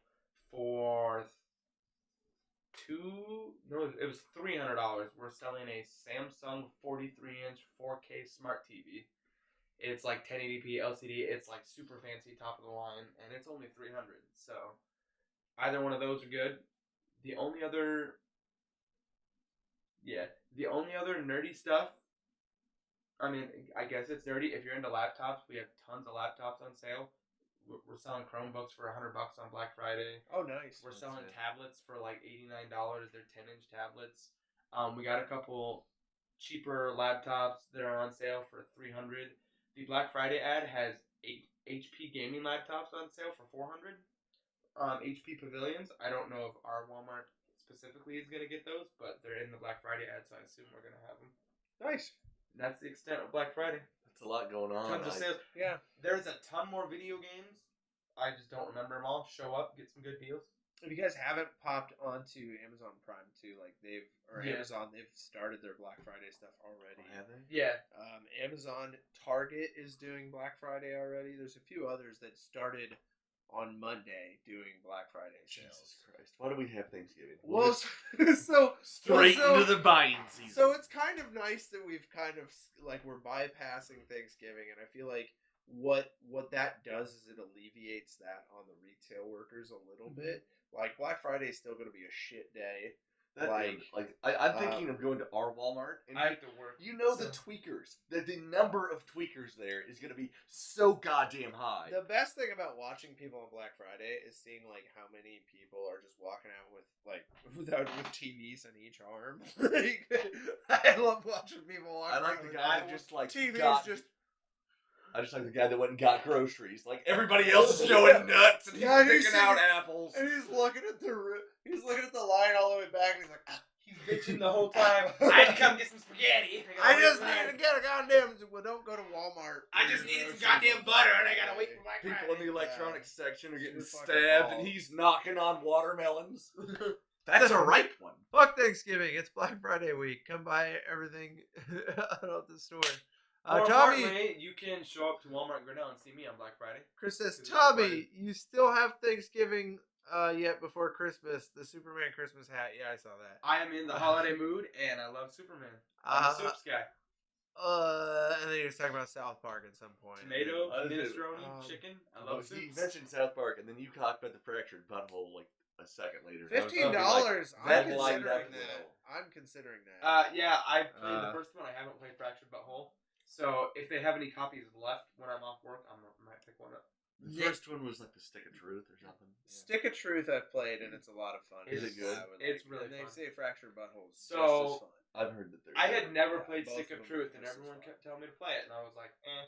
it was $300. We're selling a Samsung 43-inch 4K smart TV. It's like 1080p LCD. It's like super fancy, top of the line, and it's only $300. So either one of those are good. The only other nerdy stuff. I mean, I guess it's nerdy. If you're into laptops, we have tons of laptops on sale. We're selling Chromebooks for $100 on Black Friday. Oh, nice. We're selling tablets for like $89. They're 10-inch tablets. We got a couple cheaper laptops that are on sale for $300. The Black Friday ad has 8 HP gaming laptops on sale for $400. HP Pavilions. I don't know if our Walmart specifically is going to get those, but they're in the Black Friday ad, so I assume we're going to have them. Nice. And that's the extent of Black Friday. That's a lot going on. Tons of sales. Yeah. There's a ton more video games. I just don't remember them all. Show up, get some good deals. If you guys haven't popped onto Amazon Prime too, like Amazon, they've started their Black Friday stuff already. Oh, have they? Yeah. Amazon, Target is doing Black Friday already. There's a few others that started on Monday doing Black Friday sales. Jesus Christ! Why do we have Thanksgiving? Well, so straight into the buying season. So it's kind of nice that we've kind of like we're bypassing Thanksgiving, and I feel like what that does is it alleviates that on the retail workers a little bit. Like Black Friday is still going to be a shit day. I'm thinking of going to our Walmart. And I have to work. You know the tweakers. The number of tweakers there is going to be so goddamn high. The best thing about watching people on Black Friday is seeing like how many people are just walking out with with TVs on each arm. I love watching people walk. I like the guy that just like TVs just. I just like the guy that went and got groceries. Like everybody else is going nuts and he's picking out apples. And he's looking at the line all the way back and he's like, he's bitching the whole time. I had to come get some spaghetti. I just need to get a goddamn. Well, don't go to Walmart. I just needed some goddamn butter and I gotta wait for Black Friday. People in the electronics section are getting stabbed and he's knocking on watermelons. That's a ripe one. Fuck Thanksgiving. It's Black Friday week. Come buy everything out of the store. Tommy, you can show up to Walmart and go down and see me on Black Friday. Chris says, Tommy, you still have Thanksgiving yet before Christmas. The Superman Christmas hat. Yeah, I saw that. I am in the holiday mood, and I love Superman. I'm a soups guy. And then he was talking about South Park at some point. Tomato, minestrone, chicken. I love soups. He mentioned South Park, and then you talked about the fractured butthole like a second later. $15. I'm considering that. I'm considering that. Yeah, I've played the first one. I haven't played Fractured Butthole. So if they have any copies left when I'm off work, I might pick one up. The first one was like the Stick of Truth or something. Yeah. Stick of Truth I've played and it's a lot of fun. Is it good? It's really fun. They say Fractured Butthole is just as so fun. I've heard that I had never played Stick of them Truth, are and just everyone as kept telling me to play it, and I was like, eh.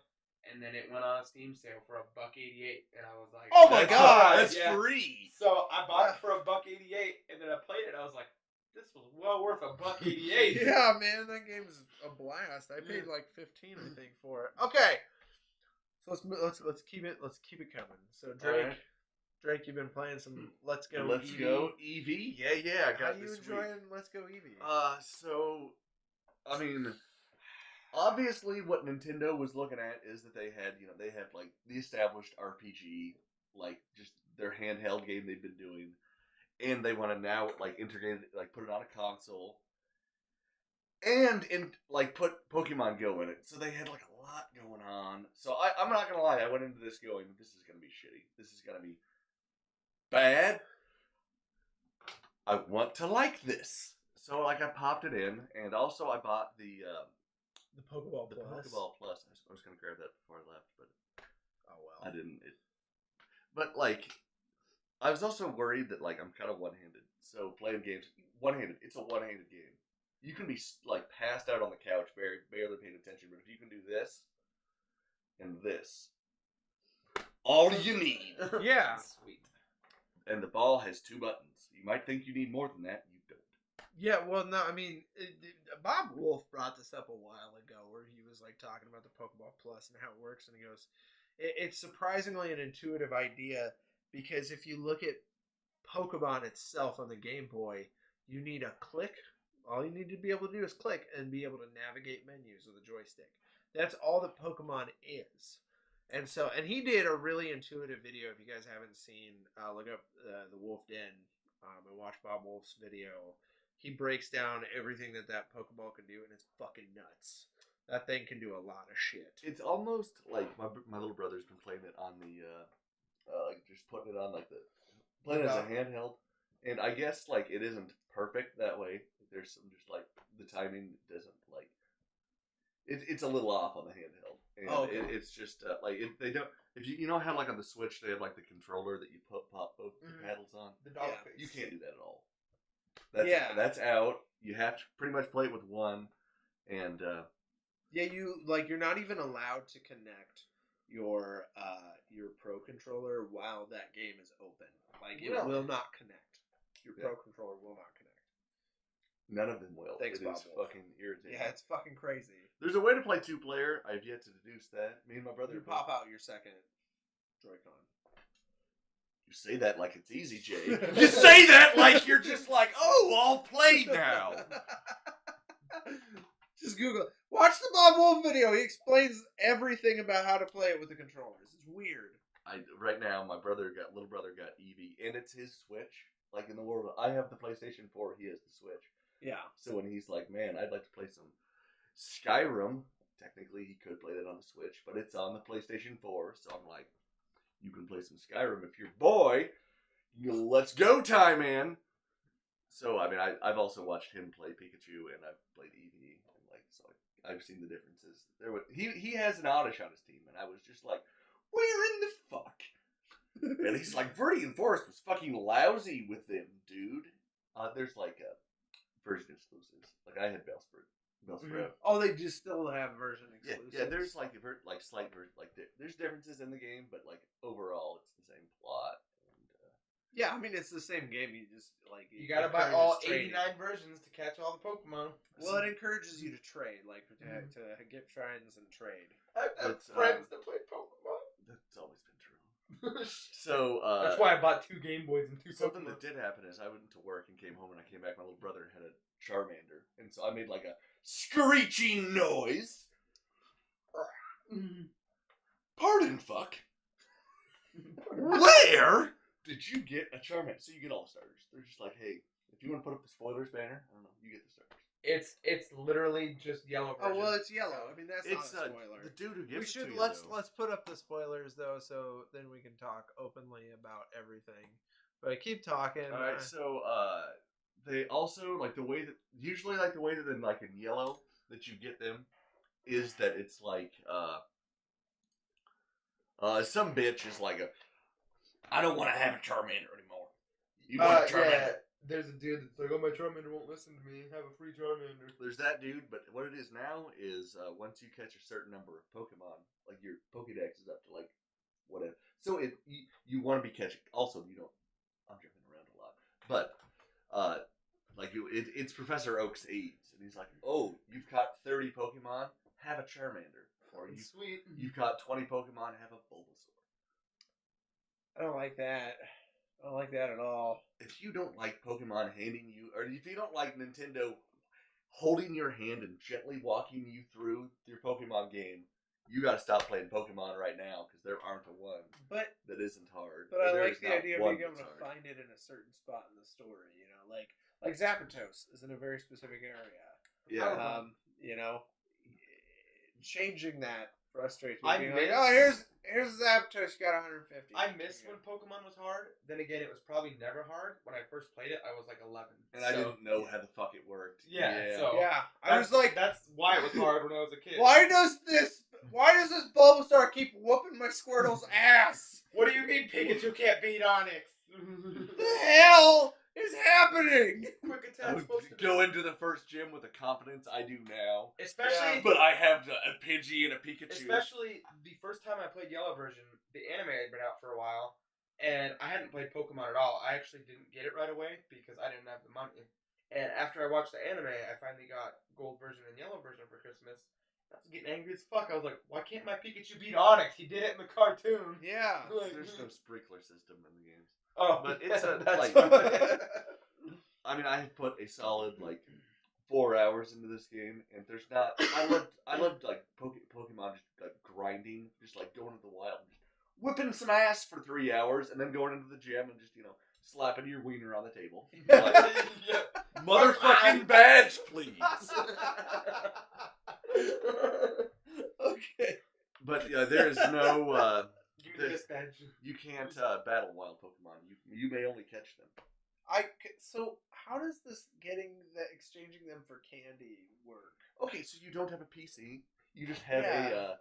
And then it went on a Steam sale for $1.88, and I was like, oh my god, that's free! So I bought it for $1.88, and then I played it, and I was like, this was well worth $1.88. Yeah, man, that game is a blast. I paid like $15, I think, for it. Okay, so let's keep it coming. So Drake, you've been playing some Let's Go Eevee. Yeah. I got How are you enjoying Let's Go Eevee? So, I mean, obviously, what Nintendo was looking at is that they have like the established RPG, like just their handheld game they've been doing. And they want to now like integrate it, like put it on a console, and put Pokemon Go in it. So they had like a lot going on. So I'm not gonna lie, I went into this going, this is gonna be shitty. This is gonna be bad. I want to like this. So like I popped it in, and also I bought the Pokeball Plus. I was gonna grab that before I left, but oh well, I didn't. But like. I was also worried that, like, I'm kind of one-handed. So, playing games, one-handed. It's a one-handed game. You can be, like, passed out on the couch, barely paying attention. But if you can do this, and this, all you need. Yeah. Sweet. And the ball has 2 buttons. You might think you need more than that. You don't. Yeah, well, no, I mean, Bob Wolf brought this up a while ago where he was, like, talking about the Pokeball Plus and how it works. And he goes, it's surprisingly an intuitive idea. Because if you look at Pokemon itself on the Game Boy, you need a click. All you need to be able to do is click and be able to navigate menus with a joystick. That's all that Pokemon is. And he did a really intuitive video. If you guys haven't seen, look up the Wolf Den and watch Bob Wolf's video. He breaks down everything that Pokeball can do, and it's fucking nuts. that thing can do a lot of shit. It's almost like my little brother's been playing it on the like just putting it on like the playing it as a handheld, and I guess like it isn't perfect that way. There's some just like the timing doesn't like it's a little off on the handheld, and it's just like they don't. If you know how like on the Switch they have like the controller that you pop both the paddles on. The dog face. You can't do that at all. That's out. You have to pretty much play it with one, and you're not even allowed to connect your Pro controller while that game is open. Like it will not connect. Your Pro controller will not connect. None of them will. Thanks, it Bob is fucking irritating. Yeah, it's fucking crazy. There's a way to play 2-player. I've yet to deduce that. Me and my brother. You pop out your second Joy-Con. You say that like it's easy, Jay. You say that like you're just like, oh, I'll play now. Just Google it. Watch the Bob Wolf video. He explains everything about how to play it with the controllers. It's weird. Right now, my little brother got Eevee, and it's his Switch. Like in the world, I have the PlayStation 4. He has the Switch. Yeah. So when he's like, man, I'd like to play some Skyrim. Technically, he could play that on the Switch, but it's on the PlayStation 4. So I'm like, you can play some Skyrim if you're boy. Let's go, time, man. So I mean, I've also watched him play Pikachu, and I've played Eevee, and like, so I've seen the differences. He has an Oddish on his team, and I was just like, where in the fuck? And he's like, Viridian Forest was fucking lousy with them, dude. There's like version exclusives. Like I had Bellsprout. Oh, they just still have version exclusives. Yeah. There's like slight version. Like there's differences in the game, but like overall, it's the same plot. And, yeah, I mean it's the same game. You just like you gotta buy all 89 versions to catch all the Pokemon. Well, it encourages you to trade, like to get friends and trade. I have friends that play Pokemon. That's always been true. So that's why I bought 2 Game Boys and 2 something Pokemon. that did happen is I went to work and came home, and I came back. My little brother had a Charmander, and so I made like a screeching noise. Pardon, fuck. Where did you get a Charmander? So you get all the starters. They're just like, hey, if you want to put up the spoilers banner, I don't know, you get the starters. It's literally just yellow version. Oh well, it's yellow. I mean that's not a spoiler. The dude who gives it to you, let's put up the spoilers though, so then we can talk openly about everything. But keep talking. All right, so they also like the way that in like in yellow that you get them is that it's like some bitch is like I don't want to have a Charmander anymore. You want a Charmander? Yeah. There's a dude that's like, oh, my Charmander won't listen to me. Have a free Charmander. There's that dude, but what it is now is once you catch a certain number of Pokemon, like your Pokédex is up to like whatever. So you want to be catching. Also, you don't. I'm jumping around a lot, but like it's Professor Oak's aides, and he's like, oh, you've caught 30 Pokemon, have a Charmander, or you've caught 20 Pokemon, have a Bulbasaur. I don't like that. I don't like that at all. If you don't like Pokemon handing you, or if you don't like Nintendo holding your hand and gently walking you through your Pokemon game, you got to stop playing Pokemon right now because there aren't a one that isn't hard. But I like the idea of being able to find it in a certain spot in the story. You know, like Zapdos is in a very specific area. Yeah. You know, changing that frustrates me. Here's Zapdos, you got 150. I miss when Pokemon was hard. Then again, it was probably never hard. When I first played it, I was like 11. And I didn't know how the fuck it worked. I was like... That's why it was hard when I was a kid. Why does this Bulbasaur keep whooping my Squirtle's ass? What do you mean Pikachu can't beat Onix? The hell is happening? Quick attack. Go into the first gym with the confidence I do now. Especially, but I have a Pidgey and a Pikachu. Especially the first time I played Yellow version, the anime had been out for a while, and I hadn't played Pokemon at all. I actually didn't get it right away because I didn't have the money. And after I watched the anime, I finally got Gold version and Yellow version for Christmas. I was getting angry as fuck. I was like, why can't my Pikachu beat Onix? He did it in the cartoon. Yeah. There's no sprinkler system in the games. Oh, but it's like. I mean, I have put a solid 4 hours into this game, and there's not. I loved like Pokemon just like grinding, just like going into the wild, just whipping some ass for 3 hours, and then going into the gym and just slapping your wiener on the table. Motherfucking badge, please. But there is no. Give me the dispatch. You can't battle wild Pokemon. You may only catch them. So how does this exchanging them for candy work? Okay, so you don't have a PC. You just have Yeah.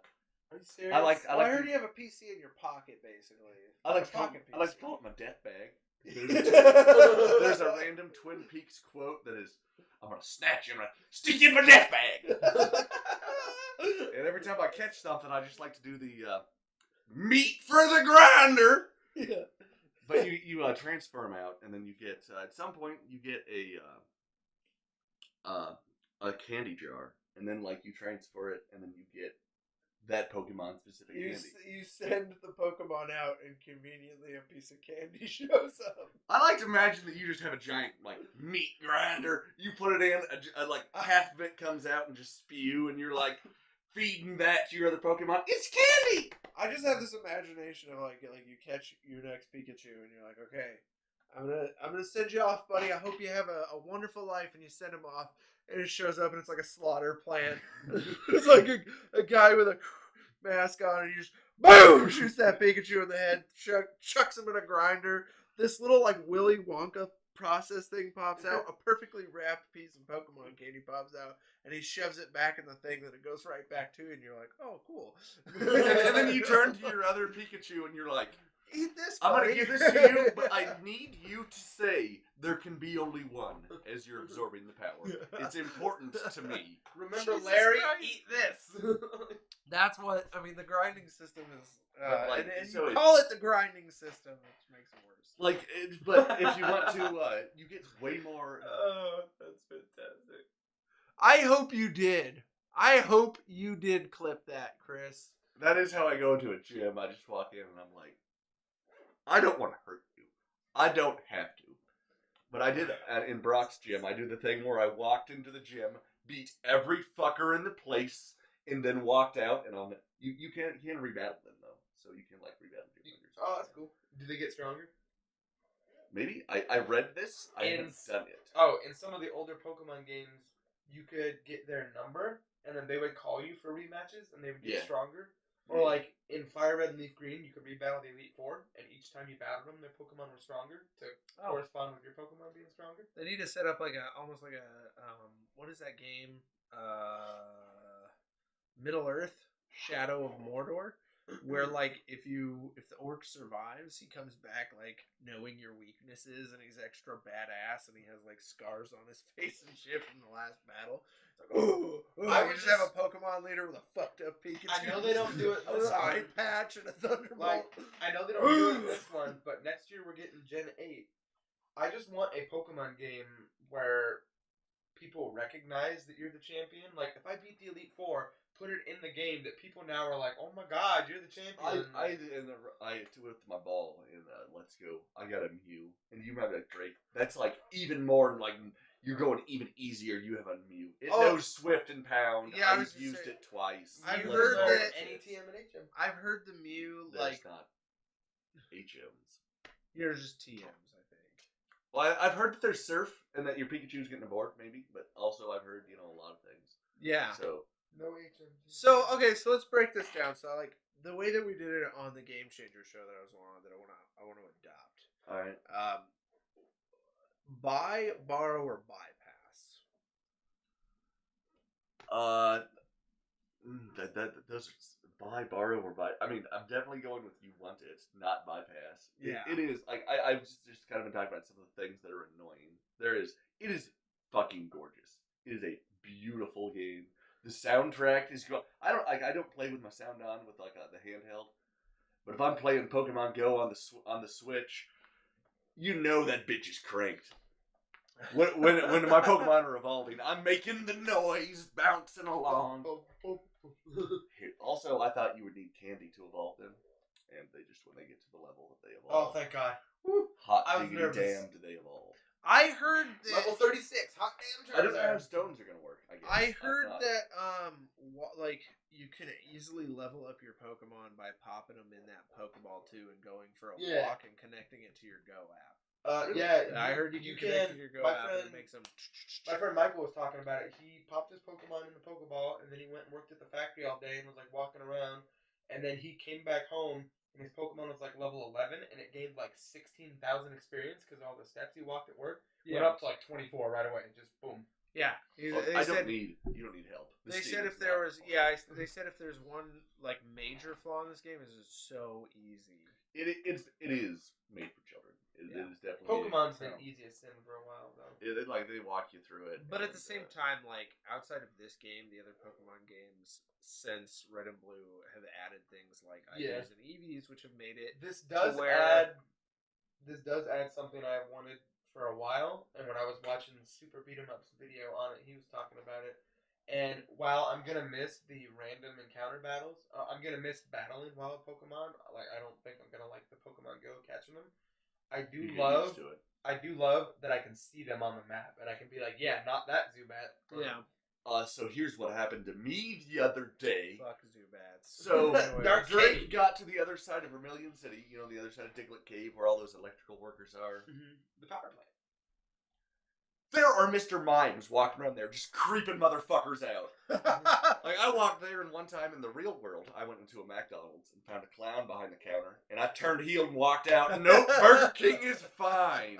Are you serious? I heard you have a PC in your pocket, basically. I like to call it my death bag. There's a random Twin Peaks quote that is, "I'm gonna snatch you, I'm gonna stick you in my death bag." And every time I catch something, I just like to do the meat for the grinder. Yeah. But you transfer them out, and then you get at some point you get a candy jar, and then like you transfer it, and then you get that Pokemon specific candy. You send the Pokemon out, and conveniently a piece of candy shows up. I like to imagine that you just have a giant like meat grinder. You put it in, like half of it comes out and just spew, and you're like feeding that to your other Pokemon. It's candy. I just have this imagination of like you catch your next Pikachu, and you're like, okay, I'm gonna send you off, buddy. I hope you have a wonderful life, and you send him off, and it shows up, and it's like a slaughter plant. It's like a guy with a mask on, and he just boom shoots that Pikachu in the head, chucks him in a grinder. This little like Willy Wonka process thing pops out. A perfectly wrapped piece of Pokemon candy pops out, and he shoves it back in the thing that it goes right back to, and you're like, oh, cool. And then you turn to your other Pikachu, and you're like, eat this, I'm buddy. going to give this to you, but I need you to say there can be only one as you're absorbing the power. It's important to me. Remember, Jesus Larry, Christ. eat this. That's what, the grinding system is, and so you call it the grinding system, which makes it worse. Like, but if you want to, you get way more. Oh, that's fantastic. I hope you did. I hope you did clip that, Chris. That is how I go into a gym. I just walk in and I'm like, I don't want to hurt you. I don't have to. But I did in Brock's gym. I do the thing where I walked into the gym, beat every fucker in the place, and then walked out. And you can't rebattle them though, so you can like rebattle your players. Oh, that's cool. Do they get stronger? Maybe I read this. I haven't done it. Oh, in some of the older Pokemon games, you could get their number, and then they would call you for rematches, and they would get stronger. Or like in Fire Red and Leaf Green, you could rebattle the Elite Four, and each time you battled them, their Pokemon were stronger to correspond with your Pokemon being stronger. They need to set up like almost like a what is that game? Middle Earth, Shadow of Mordor, where like if the orc survives, he comes back like knowing your weaknesses, and he's extra badass, and he has like scars on his face and shit from the last battle. It's like, I would just have a Pokemon leader with a fucked up Pikachu. I know they don't do it with an eye patch and a Thunderbolt. Like, I know they don't do it in this one, but next year we're getting Gen 8. I just want a Pokemon game where people recognize that you're the champion. Like, if I beat the Elite Four, put it in the game that people now are like, oh my god, you're the champion. I with my ball in Let's Go. I got a Mew, and you have a Drake. That's like even more like you're going even easier. You have a Mew. It knows Swift and Pound. Yeah, I've used it twice. I've heard that any TM and HM. I've heard the Mew like not HMs. You're just TMs, I think. Well, I've heard that there's Surf and that your Pikachu's getting a board, maybe, but also I've heard a lot of things. Yeah. So. No HM. So okay, so let's break this down. So like the way that we did it on the Game Changer show that I was on, that I want to adopt. All right. Buy, borrow, or bypass. Those buy, borrow, or buy. I mean, I'm definitely going with you want it, not bypass. Yeah. It is like I've just kind of been talking about some of the things that are annoying. It is fucking gorgeous. It is a beautiful game. The soundtrack is good. I don't play with my sound on with like the handheld, but if I'm playing Pokemon Go on the Switch, you know that bitch is cranked. When my Pokemon are evolving, I'm making the noise, bouncing along. Also, I thought you would need candy to evolve them, and when they get to the level that they evolve. Oh, thank God! Hot diggity damn, do they evolve? I heard that level 36. Hot damn! I don't know how stones are gonna work. I guess. I heard that like you can easily level up your Pokemon by popping them in that Pokeball too and going for a walk and connecting it to your Go app. Yeah, I heard you can connect to your Go app and it makes them. My friend Michael was talking about it. He popped his Pokemon in the Pokeball, and then he went and worked at the factory all day and was like walking around. and then he came back home, and his Pokemon was like level 11, and it gained like 16,000 experience because all the steps he walked at work. Went up to like 24 right away, and just boom. Yeah, you don't need help. They said if there was, they said if there's one like major flaw in this game, is it's so easy. It is made for children. It is definitely. Pokemon's been easiest sim for a while though. Yeah, they walk you through it. But at the same time, like outside of this game, the other Pokemon games since Red and Blue have added things like IVs and EVs, which have made it. This does add something I've wanted for a while, and when I was watching Super Beat 'em Up's video on it, he was talking about it. And while I'm gonna miss the random encounter battles, I'm gonna miss battling wild Pokemon. Like I don't think I'm gonna like the Pokemon Go catching them. I do love that I can see them on the map, and I can be like, yeah, not that Zubat. Yeah. So here's what happened to me the other day. Fuck Zubats. So Dark Drake got to the other side of Vermilion City, the other side of Diglett Cave where all those electrical workers are. Mm-hmm. The power plant. There are Mr. Mimes walking around there, just creeping motherfuckers out. Like, I walked there, and one time in the real world, I went into a McDonald's and found a clown behind the counter, and I turned heel and walked out, and nope, Burger King is fine.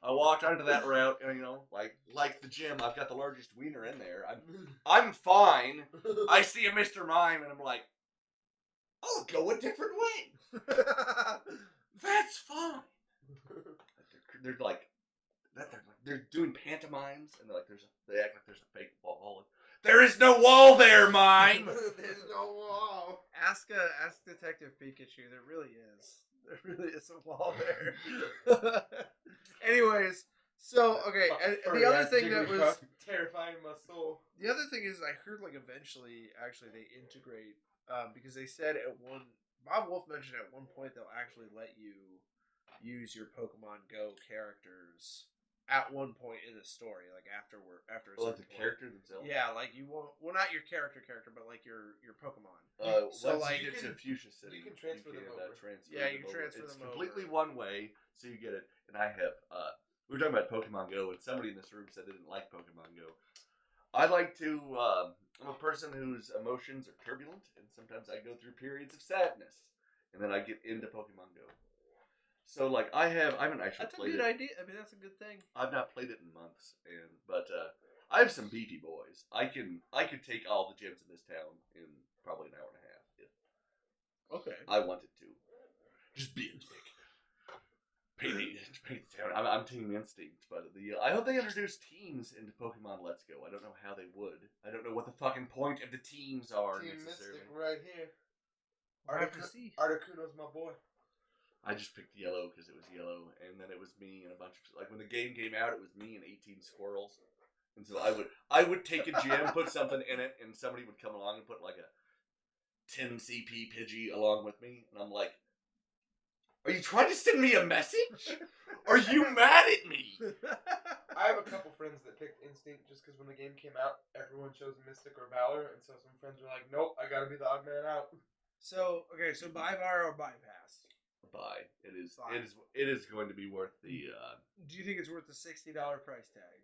I walked onto that route, and, like the gym, I've got the largest wiener in there. I'm fine. I see a Mr. Mime, and I'm like, I'll go a different way. That's fine. They're like, they're doing pantomimes, and they act like there's a fake wall. There is no wall there, Mime. There's no wall. Ask Detective Pikachu. There really is. There really is a wall there. Anyways, so okay, and the other thing that was terrifying my soul. The other thing is, I heard like eventually, actually, they integrate because they said Bob Wolf mentioned at one point they'll actually let you use your Pokemon Go characters at one point in the story, like after the character themselves. Yeah, like you won't. Well, not your character, but like your Pokemon. So like you get to Fuchsia City, you can transfer them over. You can transfer them over. It's completely one way, so you get it. And I have. We were talking about Pokemon Go, and somebody in this room said they didn't like Pokemon Go. I like to. I'm a person whose emotions are turbulent, and sometimes I go through periods of sadness, and then I get into Pokemon Go. So, like, I haven't actually played it. That's a good idea. I mean, that's a good thing. I've not played it in months, but I have some beefy boys. I could take all the gyms in this town in probably an hour and a half if I wanted to. Just be a dick. Paint the town. I'm Team Instinct, but I hope they introduce teams into Pokemon Let's Go. I don't know how they would. I don't know what the fucking point of the teams are Team necessarily. Mystic right here. Articuno's my boy. I just picked yellow because it was yellow, and then it was me and a bunch of when the game came out, it was me and 18 squirrels, and so I would take a gem, put something in it, and somebody would come along and put like a 10 CP Pidgey along with me, and I'm like, are you trying to send me a message? Are you mad at me? I have a couple friends that picked Instinct just because when the game came out, everyone chose Mystic or Valor, and so some friends were like, nope, I gotta be the odd man out. So buy VAR or bypass. Buy. It is going to be worth the. Do you think it's worth the $60 price tag?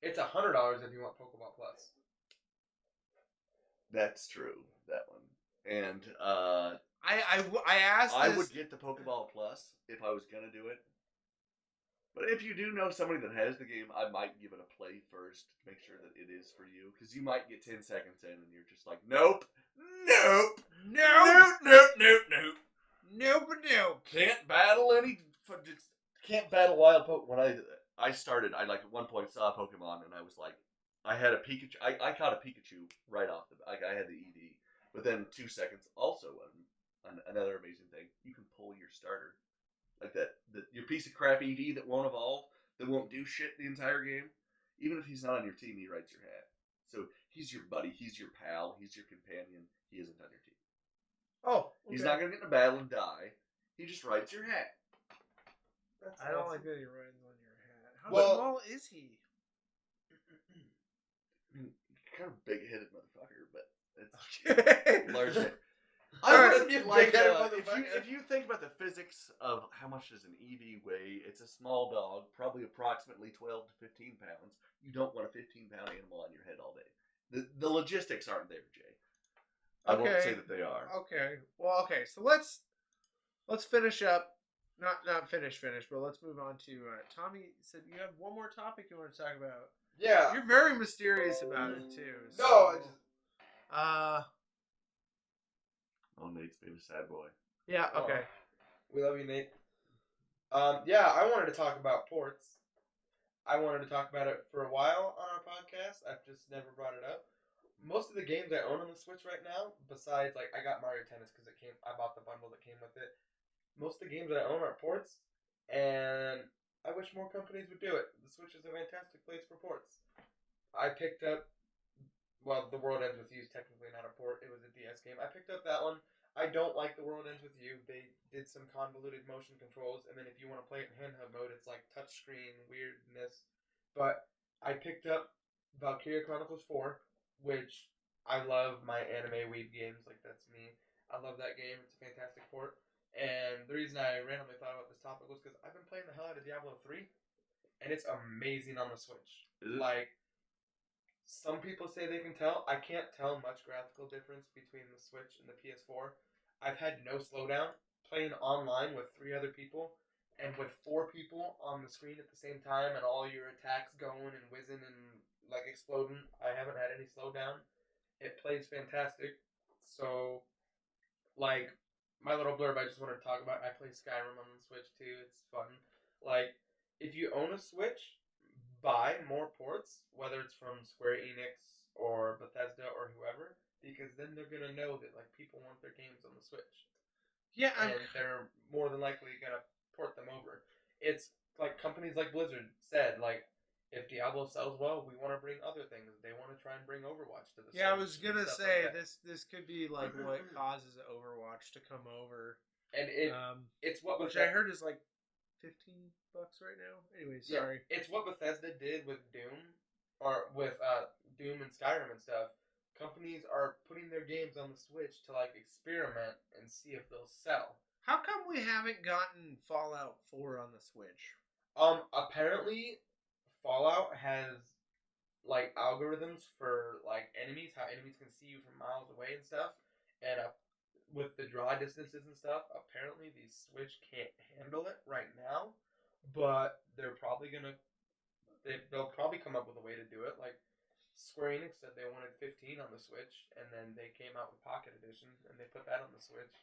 It's $100 if you want Pokeball Plus. That's true. That one. And I asked. I would get the Pokeball Plus if I was gonna do it. But if you do know somebody that has the game, I might give it a play first to make sure that it is for you, because you might get 10 seconds in and you're just like, nope. Can't battle wild Pokemon. When I started, I like at one point saw a Pokemon and I was like, I had a Pikachu. I caught a Pikachu right off I had the EV. But then 2 seconds, also another amazing thing, you can pull your starter. Like your piece of crap EV that won't evolve, that won't do shit the entire game. Even if he's not on your team, he writes your hat. So he's your buddy, he's your pal, he's your companion. He isn't on your team. Oh, okay. He's not going to get in a battle and die. He just writes your hat. I don't like that he writes on your hat. How small is he? I mean, kind of big-headed motherfucker, but it's large. If you think about the physics of how much does an EV weigh, it's a small dog, probably approximately 12 to 15 pounds. You don't want a 15-pound animal on your head all day. The logistics aren't there, Jay. I won't say that they are. Okay. Well, okay. So let's finish up. Not finish, but let's move on to Tommy said you have one more topic you want to talk about. Yeah. You're very mysterious about it too. So, No, I just... Oh, Nate's being a sad boy. Yeah, okay. We love you, Nate. Yeah, I wanted to talk about ports. I wanted to talk about it for a while on our podcast. I've just never brought it up. Most of the games I own on the Switch right now, besides, like, I got Mario Tennis because I bought the bundle that came with it. Most of the games that I own are ports, and I wish more companies would do it. The Switch is a fantastic place for ports. I picked up, well, The World Ends With You is technically not a port. It was a DS game. I picked up that one. I don't like The World Ends With You. They did some convoluted motion controls, and then if you want to play it in handheld mode, it's like touchscreen weirdness. But I picked up Valkyria Chronicles 4, which I love my anime weeb games. Like, that's me. I love that game. It's a fantastic port. And the reason I randomly thought about this topic was because I've been playing the hell out of Diablo 3, and it's amazing on the Switch. Like, some people say they can tell. I can't tell much graphical difference between the Switch and the PS4. I've had no slowdown playing online with 3 other people, and with 4 people on the screen at the same time, and all your attacks going and whizzing and like exploding. I haven't had any slowdown. It plays fantastic. So, like, my little blurb I just wanted to talk about, I play Skyrim on the Switch too. It's fun. Like, if you own a Switch, buy more ports, whether it's from Square Enix or Bethesda or whoever, because then they're going to know that, like, people want their games on the Switch. Yeah, and they're more than likely going to port them over. It's like companies like Blizzard said, like, if Diablo sells well, we want to bring other things. They want to try and bring Overwatch to the Switch. Yeah, I was gonna say like this could be like what causes Overwatch to come over, and it's what which I heard is like $15 right now. Anyway, sorry. Yeah, it's what Bethesda did with Doom, or with Doom and Skyrim and stuff. Companies are putting their games on the Switch to like experiment and see if they'll sell. How come we haven't gotten Fallout 4 on the Switch? Apparently Fallout has like algorithms for like enemies, how enemies can see you from miles away and stuff, and with the draw distances and stuff, apparently the Switch can't handle it right now, but they'll probably come up with a way to do it. Like Square Enix said they wanted 15 on the Switch, and then they came out with Pocket Edition, and they put that on the Switch.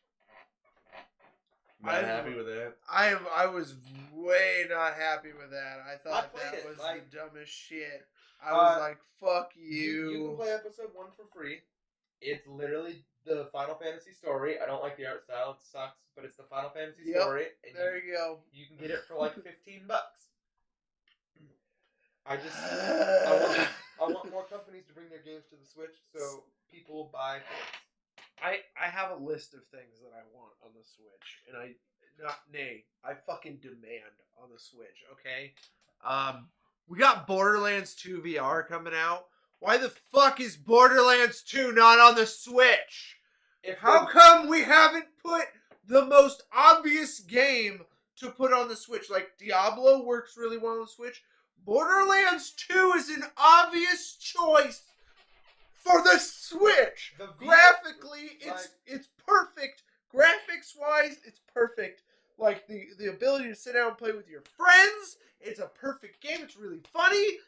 Not happy with that. I was way not happy with that. I thought that was like, the dumbest shit. I was like, fuck you. You can play episode 1 for free. It's literally the Final Fantasy story. I don't like the art style. It sucks. But it's the Final Fantasy story. And there you go. You can get it for like $15. I want more companies to bring their games to the Switch so people buy ports. I have a list of things that I want on the Switch, and I fucking demand on the Switch, okay? We got Borderlands 2 VR coming out. Why the fuck is Borderlands 2 not on the Switch? How come we haven't put the most obvious game to put on the Switch? Like, Diablo works really well on the Switch. Borderlands 2 is an obvious choice for the Switch. Graphically, it's perfect. Graphics-wise, it's perfect. Like, the ability to sit down and play with your friends. It's a perfect game. It's really funny.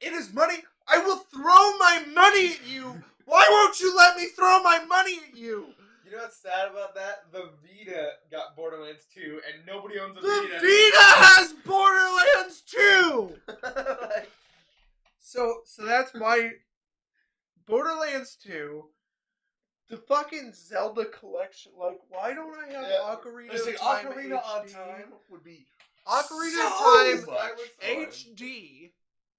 It is money. I will throw my money at you. Why won't you let me throw my money at you? You know what's sad about that? The Vita got Borderlands 2, and nobody owns a the Vita. The Vita has Borderlands 2! Like, so that's my... Borderlands 2, the fucking Zelda collection. Like, why don't I have Ocarina of Time Ocarina on HD? Time would be Ocarina of Time much HD,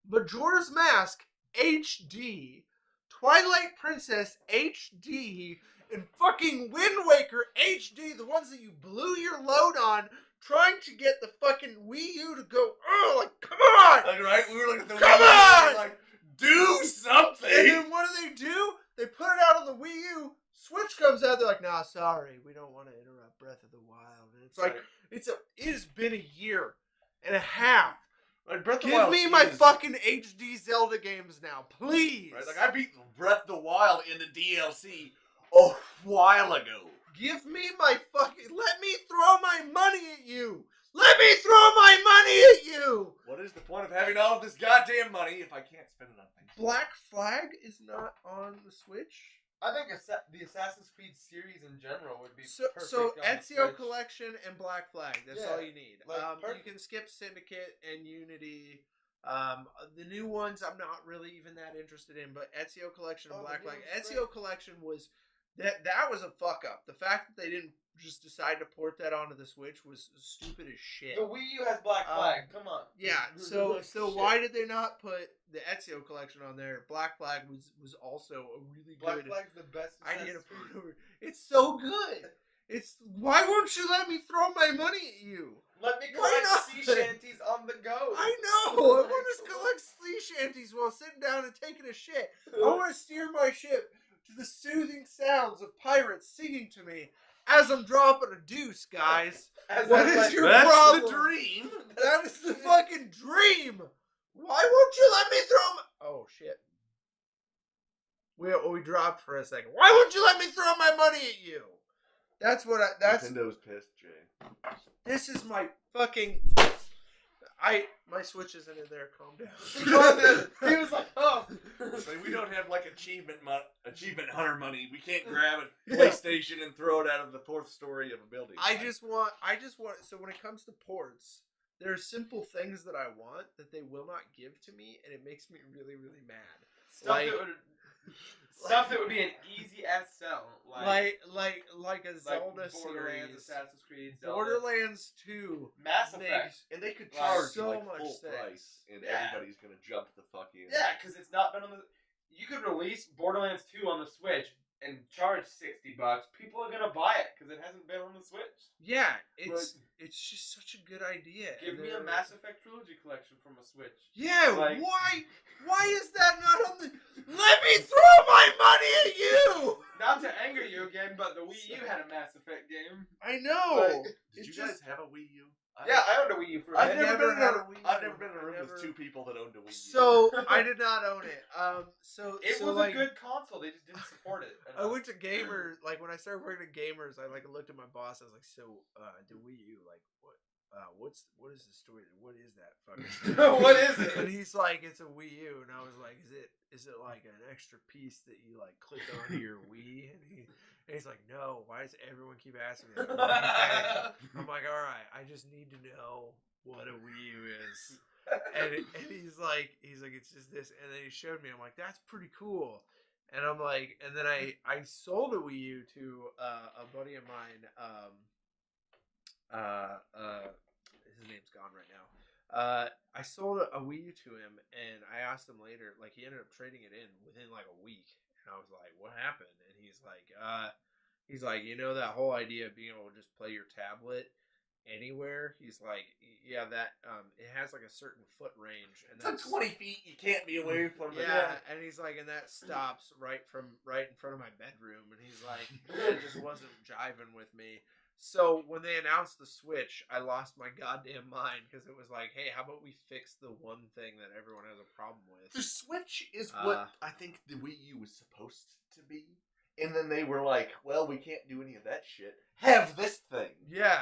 Majora's Mask HD, Twilight Princess HD, and fucking Wind Waker HD, the ones that you blew your load on trying to get the fucking Wii U to go, oh, like, come on! Like, right? We were looking at the Come Wii U, on! like, do something! And then what do? They put it out on the Wii U, Switch comes out, they're like, nah, sorry, we don't want to interrupt Breath of the Wild. And it's like, it has been a year and a half. Like, Breath of the Give Wild me my fucking HD Zelda games now, please. Right? Like, I beat Breath of the Wild in the DLC a while ago. Give me my fucking... Let me throw my money at you! Let me throw my money at you! What is the point of having all of this goddamn money if I can't spend it on things? Black Flag is not on the Switch. I think the Assassin's Creed series in general would be perfect. So on Ezio the Switch. Collection and Black Flag. That's all you need. like, You can skip Syndicate and Unity. The new ones I'm not really even that interested in, but Ezio Collection and Black Flag. Ezio Collection was that was a fuck up. The fact that they didn't just decide to port that onto the Switch was stupid as shit. The Wii U has Black Flag. Come on. Yeah. So why did they not put the Ezio Collection on there? Black Flag was also a really Black good Flag's the best. idea to put over. It's so good. It's why won't you let me throw my money at you? Let me Why collect not? sea shanties on the go. I know. I want to collect sea shanties while sitting down and taking a shit. I want to steer my ship to the soothing sounds of pirates singing to me as I'm dropping a deuce, guys. What is your problem? That's the dream. That is the fucking dream. Why won't you let me throw my... Oh, shit. We dropped for a second. Why won't you let me throw my money at you? That's what that's... Nintendo's pissed, Jay. This is my fucking... My Switch isn't in there. Calm down. He was like, oh. So we don't have like achievement hunter money. We can't grab a PlayStation and throw it out of the 4th story of a building. I just want. So when it comes to ports, there are simple things that I want that they will not give to me, and it makes me really, really mad. Stuff that would be an easy ass sell, like a Zelda Borderlands, series, Assassin's Creed, Zelda. Borderlands 2, Mass Effect, and they could charge so like much full price, and everybody's gonna jump the fuck in. Yeah, because it's not been on the. You could release Borderlands 2 on the Switch and charge $60. People are gonna buy it because it hasn't been on the Switch. Yeah, it's just such a good idea. Give me a Mass Effect trilogy collection from a Switch. Yeah, why is that not on the... Let me throw my money at you! Not to anger you again, but the Wii U had a Mass Effect game. I know. Did you guys have a Wii U? I owned a Wii U for a I've bit. never been in a room with 2 people that owned a Wii U. So I did not own it. It was a good console. They just didn't support it. I went to Gamers. Like when I started working at Gamers, I looked at my boss. I was like, "So, the Wii U, like, what is the story? What is that fucking? What is it?" And he's like, "It's a Wii U," and I was like, "Is it like an extra piece that you like click onto your Wii?" And he's like, "No. Why does everyone keep asking me that?" I'm like, okay. I'm like, "All right, I just need to know what a Wii U is." And he's like, "It's just this." And then he showed me. I'm like, "That's pretty cool." And I'm like, and then I sold a Wii U to a buddy of mine. His name's gone right now. I sold a Wii U to him, and I asked him later. Like, he ended up trading it in within like a week, and I was like, "What happened?" And he's like, "You know that whole idea of being able to just play your tablet anywhere?" He's like, "Yeah, that it has like a certain foot range, and that's 20 feet. You can't be away from it." Yeah, and he's like, and that stops right in front of my bedroom, and he's like, it just wasn't jiving with me. So when they announced the Switch, I lost my goddamn mind because it was like, hey, how about we fix the one thing that everyone has a problem with? The Switch is what I think the Wii U was supposed to be, and then they were like, well, we can't do any of that shit. Have this thing. Yeah.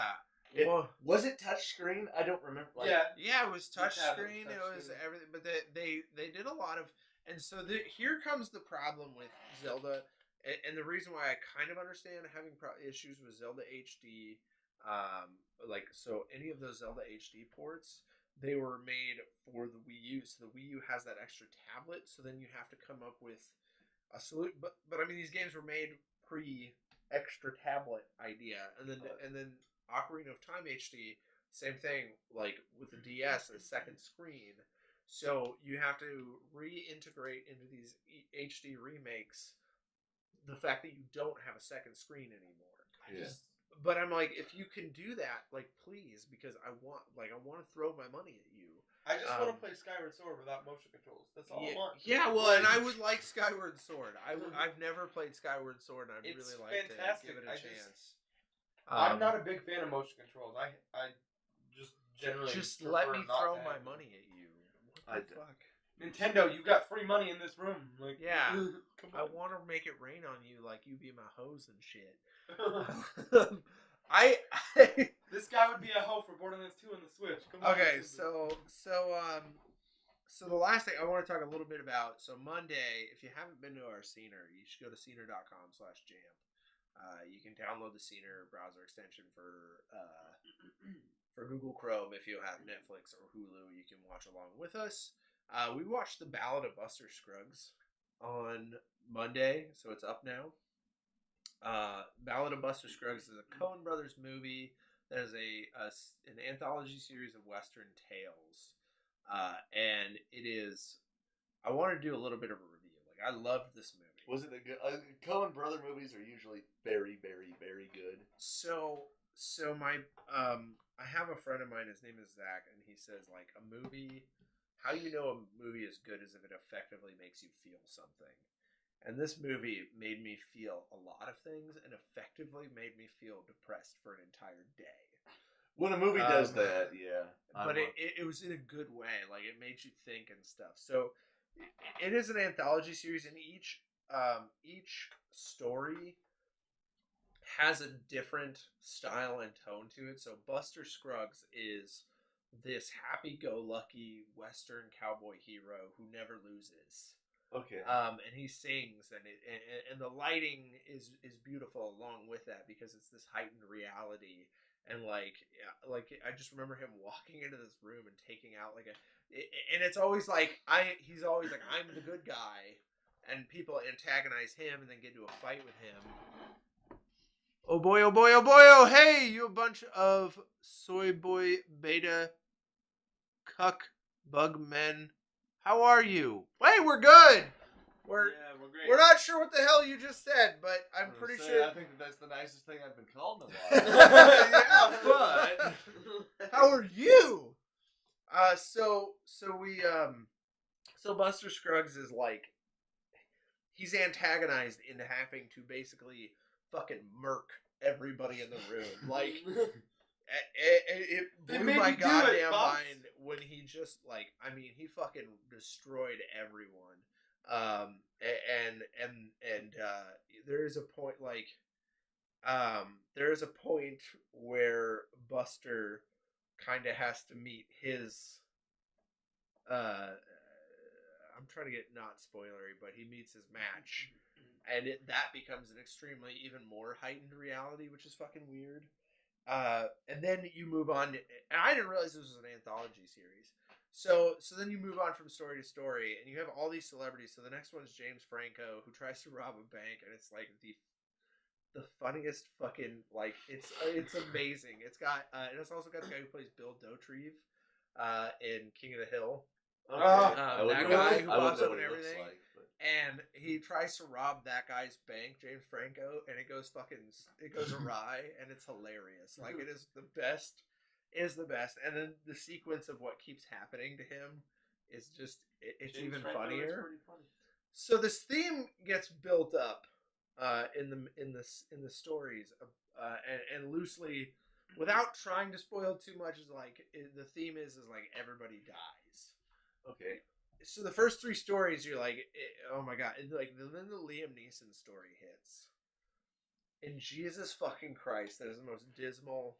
Was it touchscreen? I don't remember. Yeah, it was touchscreen. It was everything, but they did a lot of, and so here comes the problem with Zelda, and the reason why I kind of understand having issues with Zelda HD, so any of those Zelda HD ports, they were made for the Wii U, so the Wii U has that extra tablet, so then you have to come up with a solution. But I mean, these games were made pre-extra tablet idea, and then Ocarina of Time HD, same thing, like with the DS, a second screen. So you have to reintegrate into these HD remakes the fact that you don't have a second screen anymore. Yeah. But I'm like, if you can do that, like, please, because I want to throw my money at you. I just want to play Skyward Sword without motion controls. That's all I want. Yeah, well, and I would like Skyward Sword. I've never played Skyward Sword, and I'd really like to give it a chance. I'm not a big fan of motion controls. I just generally just let me throw my money at you. What the fuck? Nintendo, you've got free money in this room. Like, yeah, come I on. want to make it rain on you like you be my hose and shit. This guy would be a hoe for Borderlands 2 on the Switch. Come on. Okay, so the last thing I want to talk a little bit about. So Monday, if you haven't been to our Scener, you should go to scener.com/jam. You can download the Scener browser extension for Google Chrome. If you have Netflix or Hulu, you can watch along with us. We watched The Ballad of Buster Scruggs on Monday, so it's up now. Ballad of Buster Scruggs is a Coen Brothers movie that is an anthology series of Western tales, and it is. I want to do a little bit of a review. Like, I loved this movie. Was it a good? Coen Brother movies are usually very, very, very good. So my I have a friend of mine. His name is Zach, and he says like a movie. How you know a movie is good is if it effectively makes you feel something. And this movie made me feel a lot of things and effectively made me feel depressed for an entire day. When a movie does that, yeah. But it was in a good way. Like, it made you think and stuff. So it is an anthology series, and each story has a different style and tone to it. So Buster Scruggs is this happy-go-lucky Western cowboy hero who never loses. Okay. And he sings, and the lighting is beautiful along with that because it's this heightened reality, and like I just remember him walking into this room and taking out and it's always like he's always like, I'm the good guy, and people antagonize him and then get into a fight with him. Oh boy, oh boy, oh boy, oh hey, you a bunch of soy boy beta cuck bug men. How are you? Hey, we're good. We're great. We're not sure what the hell you just said, but I'm pretty sure. I think that's the nicest thing I've been called in a while. Yeah, but how are you? So Buster Scruggs is like, he's antagonized into having to basically fucking murk everybody in the room. Like, it blew my goddamn mind when he just he fucking destroyed everyone. And there is a point where Buster kind of has to meet his I'm trying to get not spoilery, but he meets his match, and that becomes an extremely even more heightened reality, which is fucking weird. And then you move on, and I didn't realize this was an anthology series. So then you move on from story to story, and you have all these celebrities. So the next one is James Franco, who tries to rob a bank, and it's like the funniest fucking, like, it's amazing. It's got and it's also got the guy who plays Bill Dauterive in King of the Hill. Okay. That guy who pops up and everything. Like, and he tries to rob that guy's bank, James Franco, and it goes awry, and it's hilarious. Like, it is the best. It is the best. And then the sequence of what keeps happening to him is just, it's James even Franco funnier. Funny. So this theme gets built up in the stories, and loosely, without trying to spoil too much, is like the theme is like everybody dies. Okay. So the first three stories, you're like, oh my god, and like then the Liam Neeson story hits, and Jesus fucking Christ, that is the most dismal.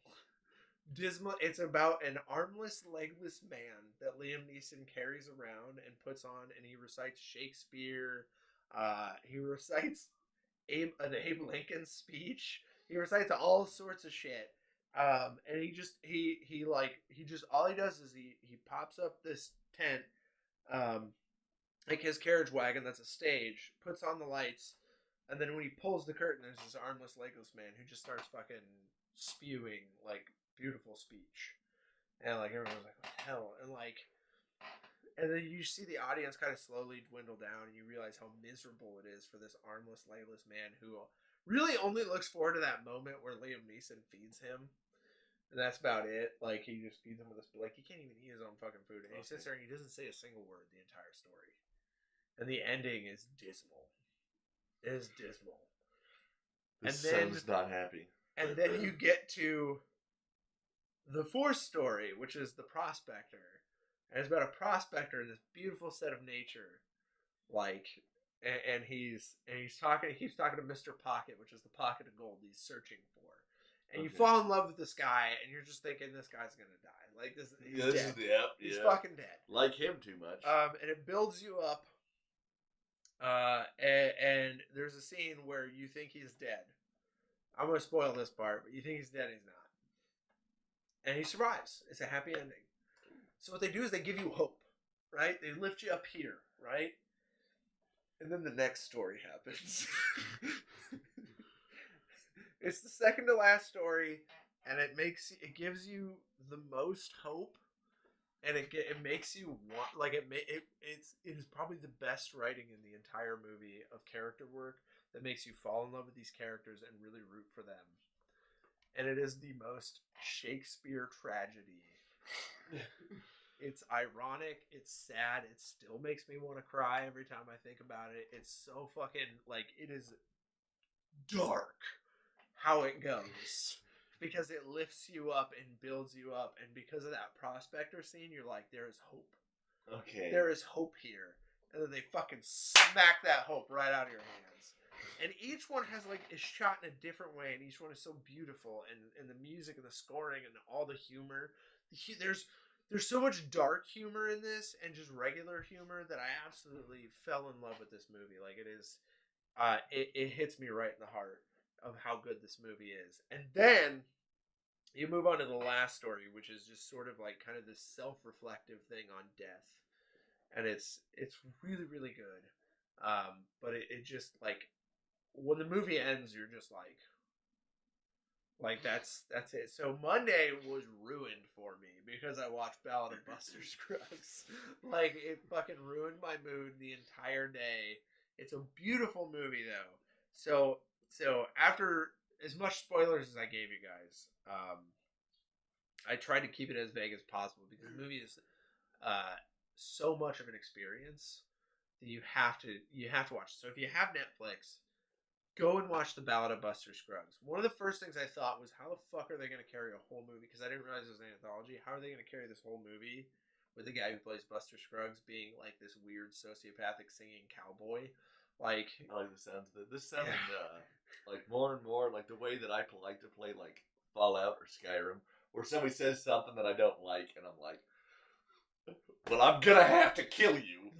It's about an armless, legless man that Liam Neeson carries around and puts on, and he recites Shakespeare. He recites an Abe Lincoln speech. He recites all sorts of shit. And he just all he does is he pops up this tent, like his carriage wagon that's a stage, puts on the lights, and then when he pulls the curtain, there's this armless, legless man who just starts fucking spewing like beautiful speech, and like everyone's like, what the hell, and then you see the audience kind of slowly dwindle down, and you realize how miserable it is for this armless, legless man who really only looks forward to that moment where Liam Neeson feeds him. And that's about it. Like, he just feeds him with this, like, he can't even eat his own fucking food. And he sits there and he doesn't say a single word the entire story. And the ending is dismal. It is dismal. The son's not happy. And then you get to the fourth story, which is The Prospector. and it's about a prospector in this beautiful set of nature, like, and he's talking. He keeps talking to Mr. Pocket, which is the pocket of gold he's searching for. And you fall in love with this guy, and you're just thinking this guy's gonna die. Like this, he's dead. He's fucking dead. Like him too much. And it builds you up. And there's a scene where you think he's dead. I'm gonna spoil this part, but you think he's dead, he's not. And he survives. It's a happy ending. So what they do is they give you hope, right? They lift you up here, right? And then the next story happens. It's the second to last story, and it gives you the most hope, and it makes you want, like, it is probably the best writing in the entire movie of character work that makes you fall in love with these characters and really root for them. And it is the most Shakespeare tragedy. It's ironic, it's sad, it still makes me want to cry every time I think about it. It's so fucking, like, it is dark how it goes, because it lifts you up and builds you up, and because of that prospector scene, you're like, there is hope. Okay. There is hope here. And then they fucking smack that hope right out of your hands. And each one is shot in a different way, and each one is so beautiful, and the music and the scoring and all the humor. There's so much dark humor in this, and just regular humor, that I absolutely fell in love with this movie. Like, it is, it hits me right in the heart of how good this movie is. And then you move on to the last story, which is just sort of like kind of this self-reflective thing on death. And it's really, really good. But it just, like, when the movie ends, you're just like that's it. So Monday was ruined for me because I watched Ballad of Buster Scruggs. Like, it fucking ruined my mood the entire day. It's a beautiful movie, though. So after as much spoilers as I gave you guys, I tried to keep it as vague as possible, because the movie is so much of an experience that you have to watch it. So if you have Netflix, go and watch The Ballad of Buster Scruggs. One of the first things I thought was, how the fuck are they going to carry a whole movie? Because I didn't realize it was an anthology. How are they going to carry this whole movie with the guy who plays Buster Scruggs being like this weird sociopathic singing cowboy? Like, I like the sounds of it. This sounded like more and more like the way that I like to play like Fallout or Skyrim, where somebody says something that I don't like, and I'm like, "Well, I'm gonna have to kill you."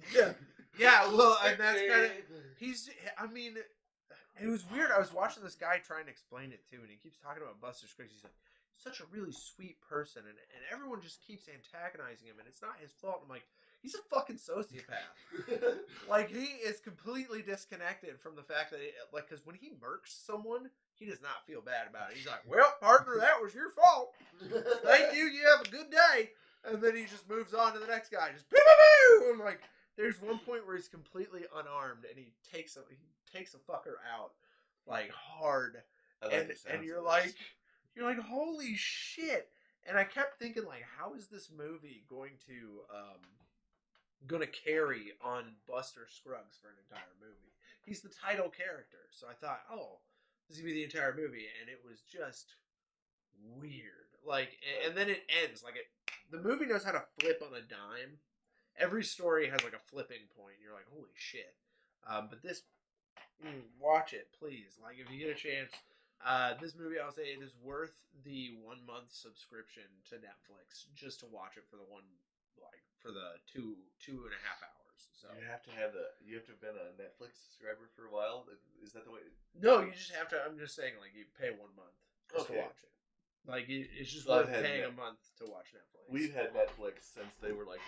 Yeah. Well, and that's kind of I mean, it was weird. I was watching this guy trying to explain it too, and he keeps talking about Buster Scruggs. He's like, such a really sweet person, and everyone just keeps antagonizing him, and it's not his fault. I'm like, he's a fucking sociopath. Like, he is completely disconnected from the fact that, because when he murks someone, he does not feel bad about it. He's like, well, partner, that was your fault. Thank you. You have a good day. And then he just moves on to the next guy. Just, pew, pew, pew. And, like, there's one point where he's completely unarmed, and he takes a fucker out, like, hard. And you're like, holy shit. And I kept thinking, like, how is this movie going to carry on Buster Scruggs for an entire movie? He's the title character. So I thought, oh, this is going to be the entire movie. And it was just weird. Like, and then it ends. Like, the movie knows how to flip on a dime. Every story has, like, a flipping point. You're like, holy shit. But this, watch it, please. Like, if you get a chance, this movie, I'll say it is worth the 1 month subscription to Netflix just to watch it for the for the two and a half hours. So you have to have been a Netflix subscriber for a while. Is that the way? No, you just have to. I'm just saying, like, you pay 1 month just to watch it. Like, it's just worth paying a month to watch Netflix. We've had Netflix since they were like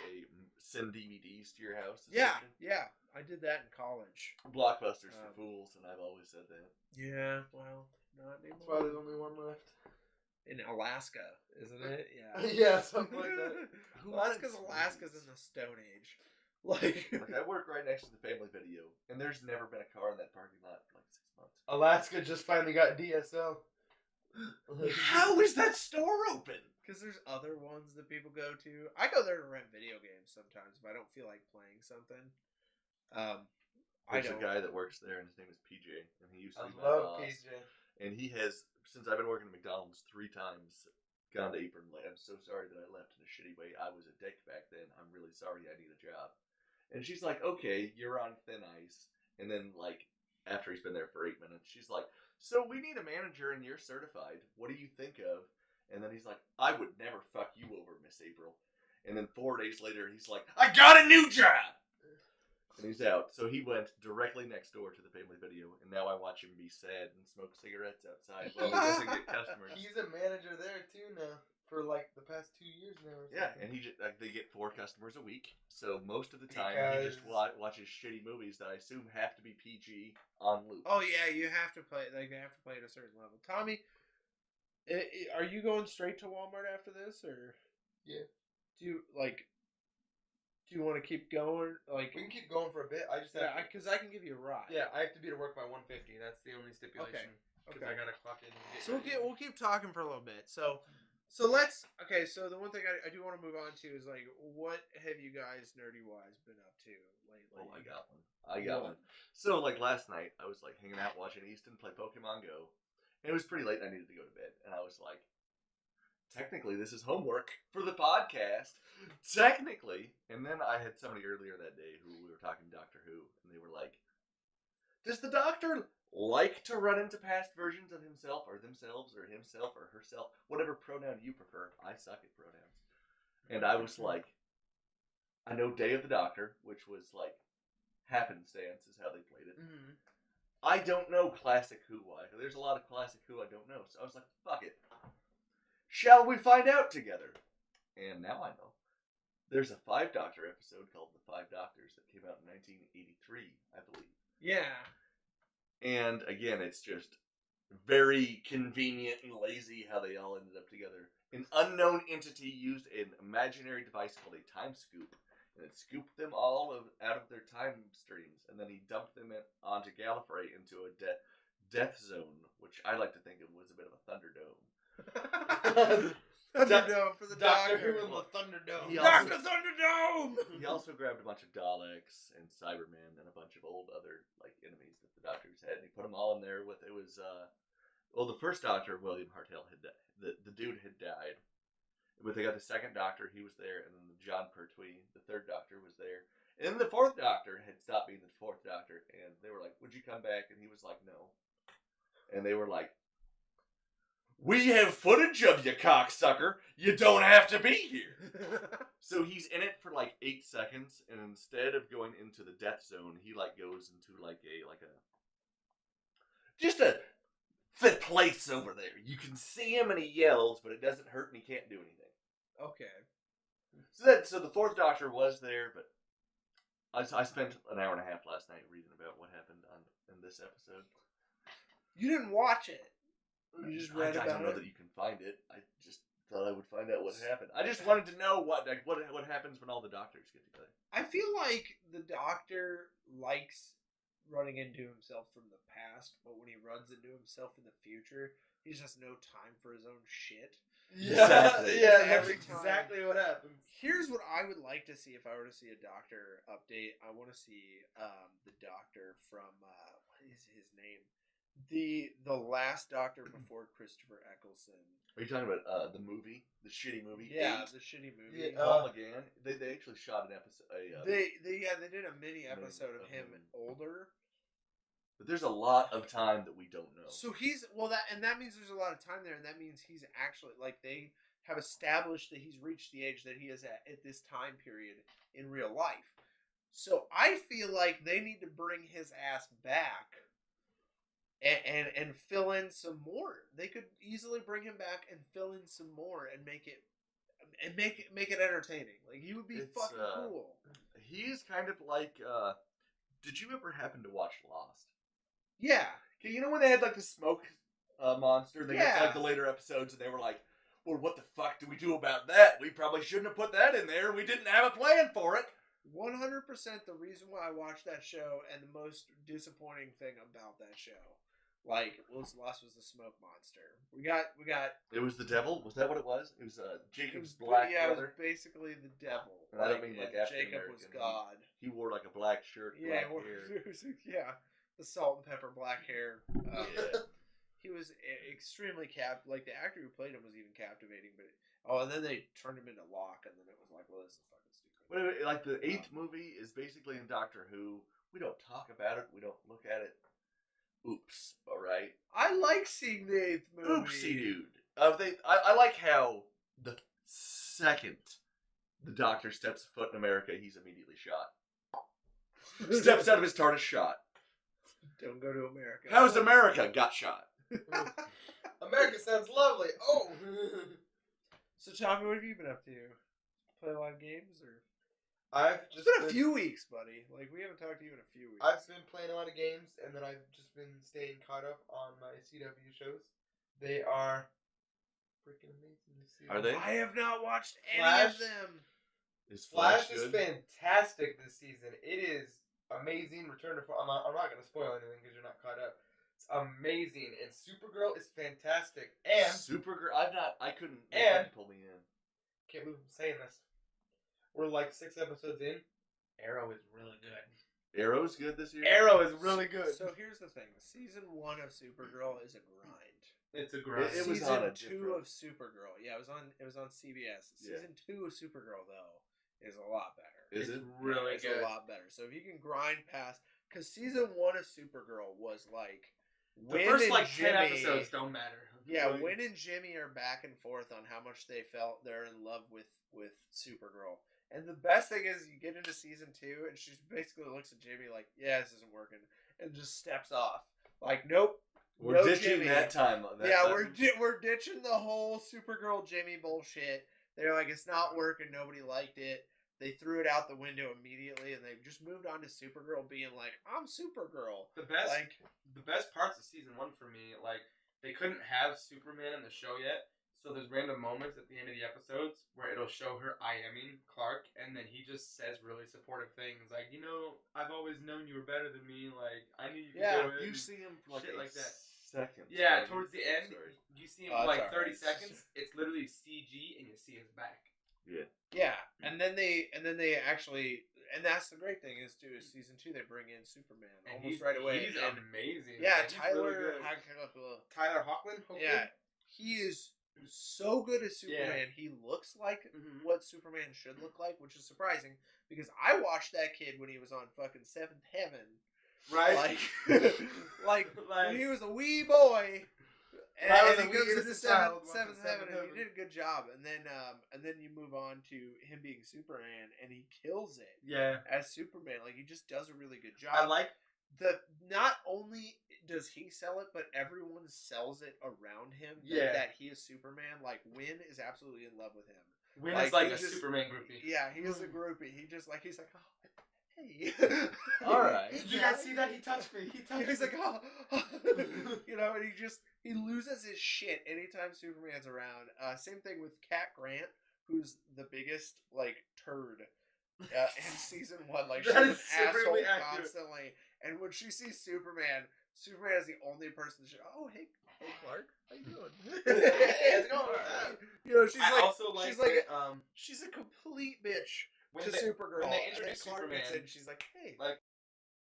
send DVDs to your house. Yeah. I did that in college. Blockbusters for fools, and I've always said that. Yeah, well, not anymore. That's why there's only one left. In Alaska, isn't it? Yeah. Yeah, something like that. Alaska's in the Stone Age. Like, I work right next to the Family Video, and there's never been a car in that parking lot for like 6 months. Alaska just finally got DSL. How is that store open? Because there's other ones that people go to. I go there to rent video games sometimes if I don't feel like playing something. There's a guy that works there, and his name is PJ, and he used to be my love boss. PJ. And he has, since I've been working at McDonald's 3 times gone to Apron. Like, I'm so sorry that I left in a shitty way. I was a dick back then. I'm really sorry. I need a job. And she's like, okay, you're on thin ice. And then, like, after he's been there for 8 minutes, she's like, so we need a manager and you're certified. What do you think of? And then he's like, I would never fuck you over, Miss April. And then 4 days later, he's like, I got a new job! And he's out. So he went directly next door to the family video, and now I watch him be sad and smoke cigarettes outside while he doesn't get customers. He's a manager there too now for like the past 2 years now. Or Yeah, something. and he just they get 4 customers a week. So most of the time he just watches shitty movies that I assume have to be PG on loop. Oh yeah, you have to play. Like they have to play at a certain level. Tommy, are you going straight to Walmart after this, or yeah? Do you want to keep going? Like we can keep going for a bit. I just because I can give you a ride. Yeah, I have to be to work by 1:50. That's the only stipulation. Okay. I gotta clock in. So we'll keep talking for a little bit. So let's. Okay. So the one thing I do want to move on to is like, what have you guys nerdy wise been up to lately? Oh, I got one. So like last night, I was like hanging out watching Easton play Pokemon Go, and it was pretty late. And I needed to go to bed, and I was like, technically, this is homework for the podcast. Technically. And then I had somebody earlier that day who we were talking Doctor Who, and they were like, does the Doctor like to run into past versions of himself or themselves or himself or herself? Whatever pronoun you prefer. I suck at pronouns. And I was like, I know Day of the Doctor, which was like happenstance is how they played it. Mm-hmm. I don't know Classic Who. There's a lot of Classic Who I don't know. So I was like, fuck it. Shall we find out together? And now I know. There's a 5 Doctor episode called The 5 Doctors that came out in 1983, I believe. Yeah. And again, it's just very convenient and lazy how they all ended up together. An unknown entity used an imaginary device called a time scoop, and it scooped them all out of their time streams, and then he dumped them onto Gallifrey into a death zone, which I like to think of was a bit of a Thunderdome. Thunderdome for the Doctor Doctor. Who and the Thunderdome. Doctor Thunderdome! He also grabbed a bunch of Daleks and Cybermen and a bunch of old other like enemies that the Doctors had, and he put them all in there with the first Doctor, William Hartnell, the dude had died. But they got the second Doctor, he was there, and then John Pertwee, the third Doctor, was there. And then the fourth Doctor had stopped being the fourth Doctor, and they were like, would you come back? And he was like, no. And they were like, we have footage of you, cocksucker. You don't have to be here. So he's in it for like 8 seconds, and instead of going into the death zone, he like goes into just a fit place over there. You can see him and he yells, but it doesn't hurt and he can't do anything. Okay. So the fourth Doctor was there, but I spent an hour and a half last night reading about what happened in this episode. You didn't watch it. You just read about it? I don't know that you can find it. I just thought I would find out what happened. I just wanted to know what happens when all the Doctors get together. I feel like the Doctor likes running into himself from the past, but when he runs into himself in the future, he just has no time for his own shit. Yeah, exactly. Yeah, Every that's time. exactly what happens. Here's what I would like to see if I were to see a Doctor update. I want to see the Doctor from what is his name? The last Doctor before Christopher Eccleston. Are you talking about the movie, the shitty movie? Yeah, 8? the shitty movie. Home Again. They actually shot an episode. They did a mini episode of him older. But there's a lot of time that we don't know. So that means there's a lot of time there, and that means he's actually like they have established that he's reached the age that he is at this time period in real life. So I feel like they need to bring his ass back. And fill in some more. They could easily bring him back and fill in some more and make it entertaining. Like he would be fucking cool. He's kind of like. Did you ever happen to watch Lost? Yeah. You know when they had like the smoke monster? They got to like the later episodes, and they were like, "Well, what the fuck do we do about that? We probably shouldn't have put that in there. We didn't have a plan for it." 100% the reason why I watched that show, and the most disappointing thing about that show. Lost was the smoke monster. We got. It was the devil. Was that what it was? It was Jacob's black brother. It was basically the devil. And I don't mean like Jacob was God. He wore like a black shirt, black hair. Yeah, the salt and pepper black hair. was extremely like the actor who played him was even captivating, but and then they turned him into Locke, and then it was like, well, this is fucking stupid. But like the 8th movie is basically in Doctor Who. We don't talk about it. We don't look at it. Oops. All right. I like seeing the 8th movie. Oopsie, dude. I like how the second the Doctor steps foot in America, he's immediately shot. Steps out of his TARDIS, shot. Don't go to America. How's America? Got shot. America sounds lovely. Oh. So, Tommy, what have you been up to? Play a lot of games, or? I've just It's been a few weeks, buddy. Like, we haven't talked to you in a few weeks. I've been playing a lot of games, and then I've just been staying caught up on my CW shows. They are freaking amazing this season. Are they? I have not watched any Flash? of them. Is Flash Flash is good? fantastic this season. It is amazing. Return to I'm not going to spoil anything because you're not caught up. It's amazing, and Supergirl is fantastic. And Supergirl. I couldn't. And- pull me in. can't believe I'm saying this. We're like 6 episodes in. Arrow is really good. Arrow's good this year. Arrow is really good. So here's the thing: season 1 of Supergirl is a grind. It's a grind. It was season on a 2 different- of Supergirl, yeah, it was on CBS. Yeah. Season 2 of Supergirl though is a lot better. Is It's it? really It's good. a lot better. So if you can grind past, because season 1 of Supergirl was like The Win first and like 10 Jimmy- episodes don't matter. Yeah, Like- Win and Jimmy are back and forth on how much they felt they're in love with Supergirl. And the best thing is you get into season 2 and she basically looks at Jimmy like, yeah, this isn't working, and just steps off. Like, nope. We're no ditching Jimmy. that time. We're ditching the whole Supergirl Jimmy bullshit. They're like, it's not working. Nobody liked it. They threw it out the window immediately, and they just moved on to Supergirl being like, I'm Supergirl. The best Like, the best parts of season 1 for me, like they couldn't have Superman in the show yet, so there's random moments at the end of the episodes where it'll show her IMing Clark, and then he just says really supportive things like, you know, I've always known you were better than me. Like I knew you could Yeah, do it. You and see him for like shit a like that. second. Yeah, Sorry. towards the end, Sorry. you see him Oh, for it's like alright. 30 seconds. It's literally CG, and you see his back. Yeah. yeah, and then they actually, and that's the great thing is too. Is season 2 they bring in Superman And almost right away. He's and, amazing. yeah, man. He's Tyler. really good. Tyler Hoechlin. Hopefully? Yeah, he is so good as Superman. Yeah. He looks like Mhm. what Superman should look like, which is surprising because I watched that kid when he was on fucking Seventh Heaven, Right? like Like- when he was a wee boy. And, I was and a he wee goes into innocent child watching seventh heaven, Seventh and he Heaven. did a good job. And then you move on to him being Superman, and he kills it yeah. as Superman. Like he just does a really good job. I like Not only does he sell it, but everyone sells it around him. Yeah. That he is Superman. Like Win is absolutely in love with him. Win Like, is like he a just- Superman groupie. Yeah, he is a groupie. He's like, oh, hey. All right. Did you guys see that? He touched me. He touched He's me. like, oh, you know, and he loses his shit anytime Superman's around. Same thing with Cat Grant, who's the biggest like turd in season 1. Like she's That an is asshole supremely accurate. constantly, and when she sees Superman is the only person that she, oh hey Clark, how you doing? Hey, how's it going? You know, she's I like, also like she's like, that, she's a complete bitch when to they, Supergirl. when they and then introduce Clark gets Superman, in, she's like, hey, like,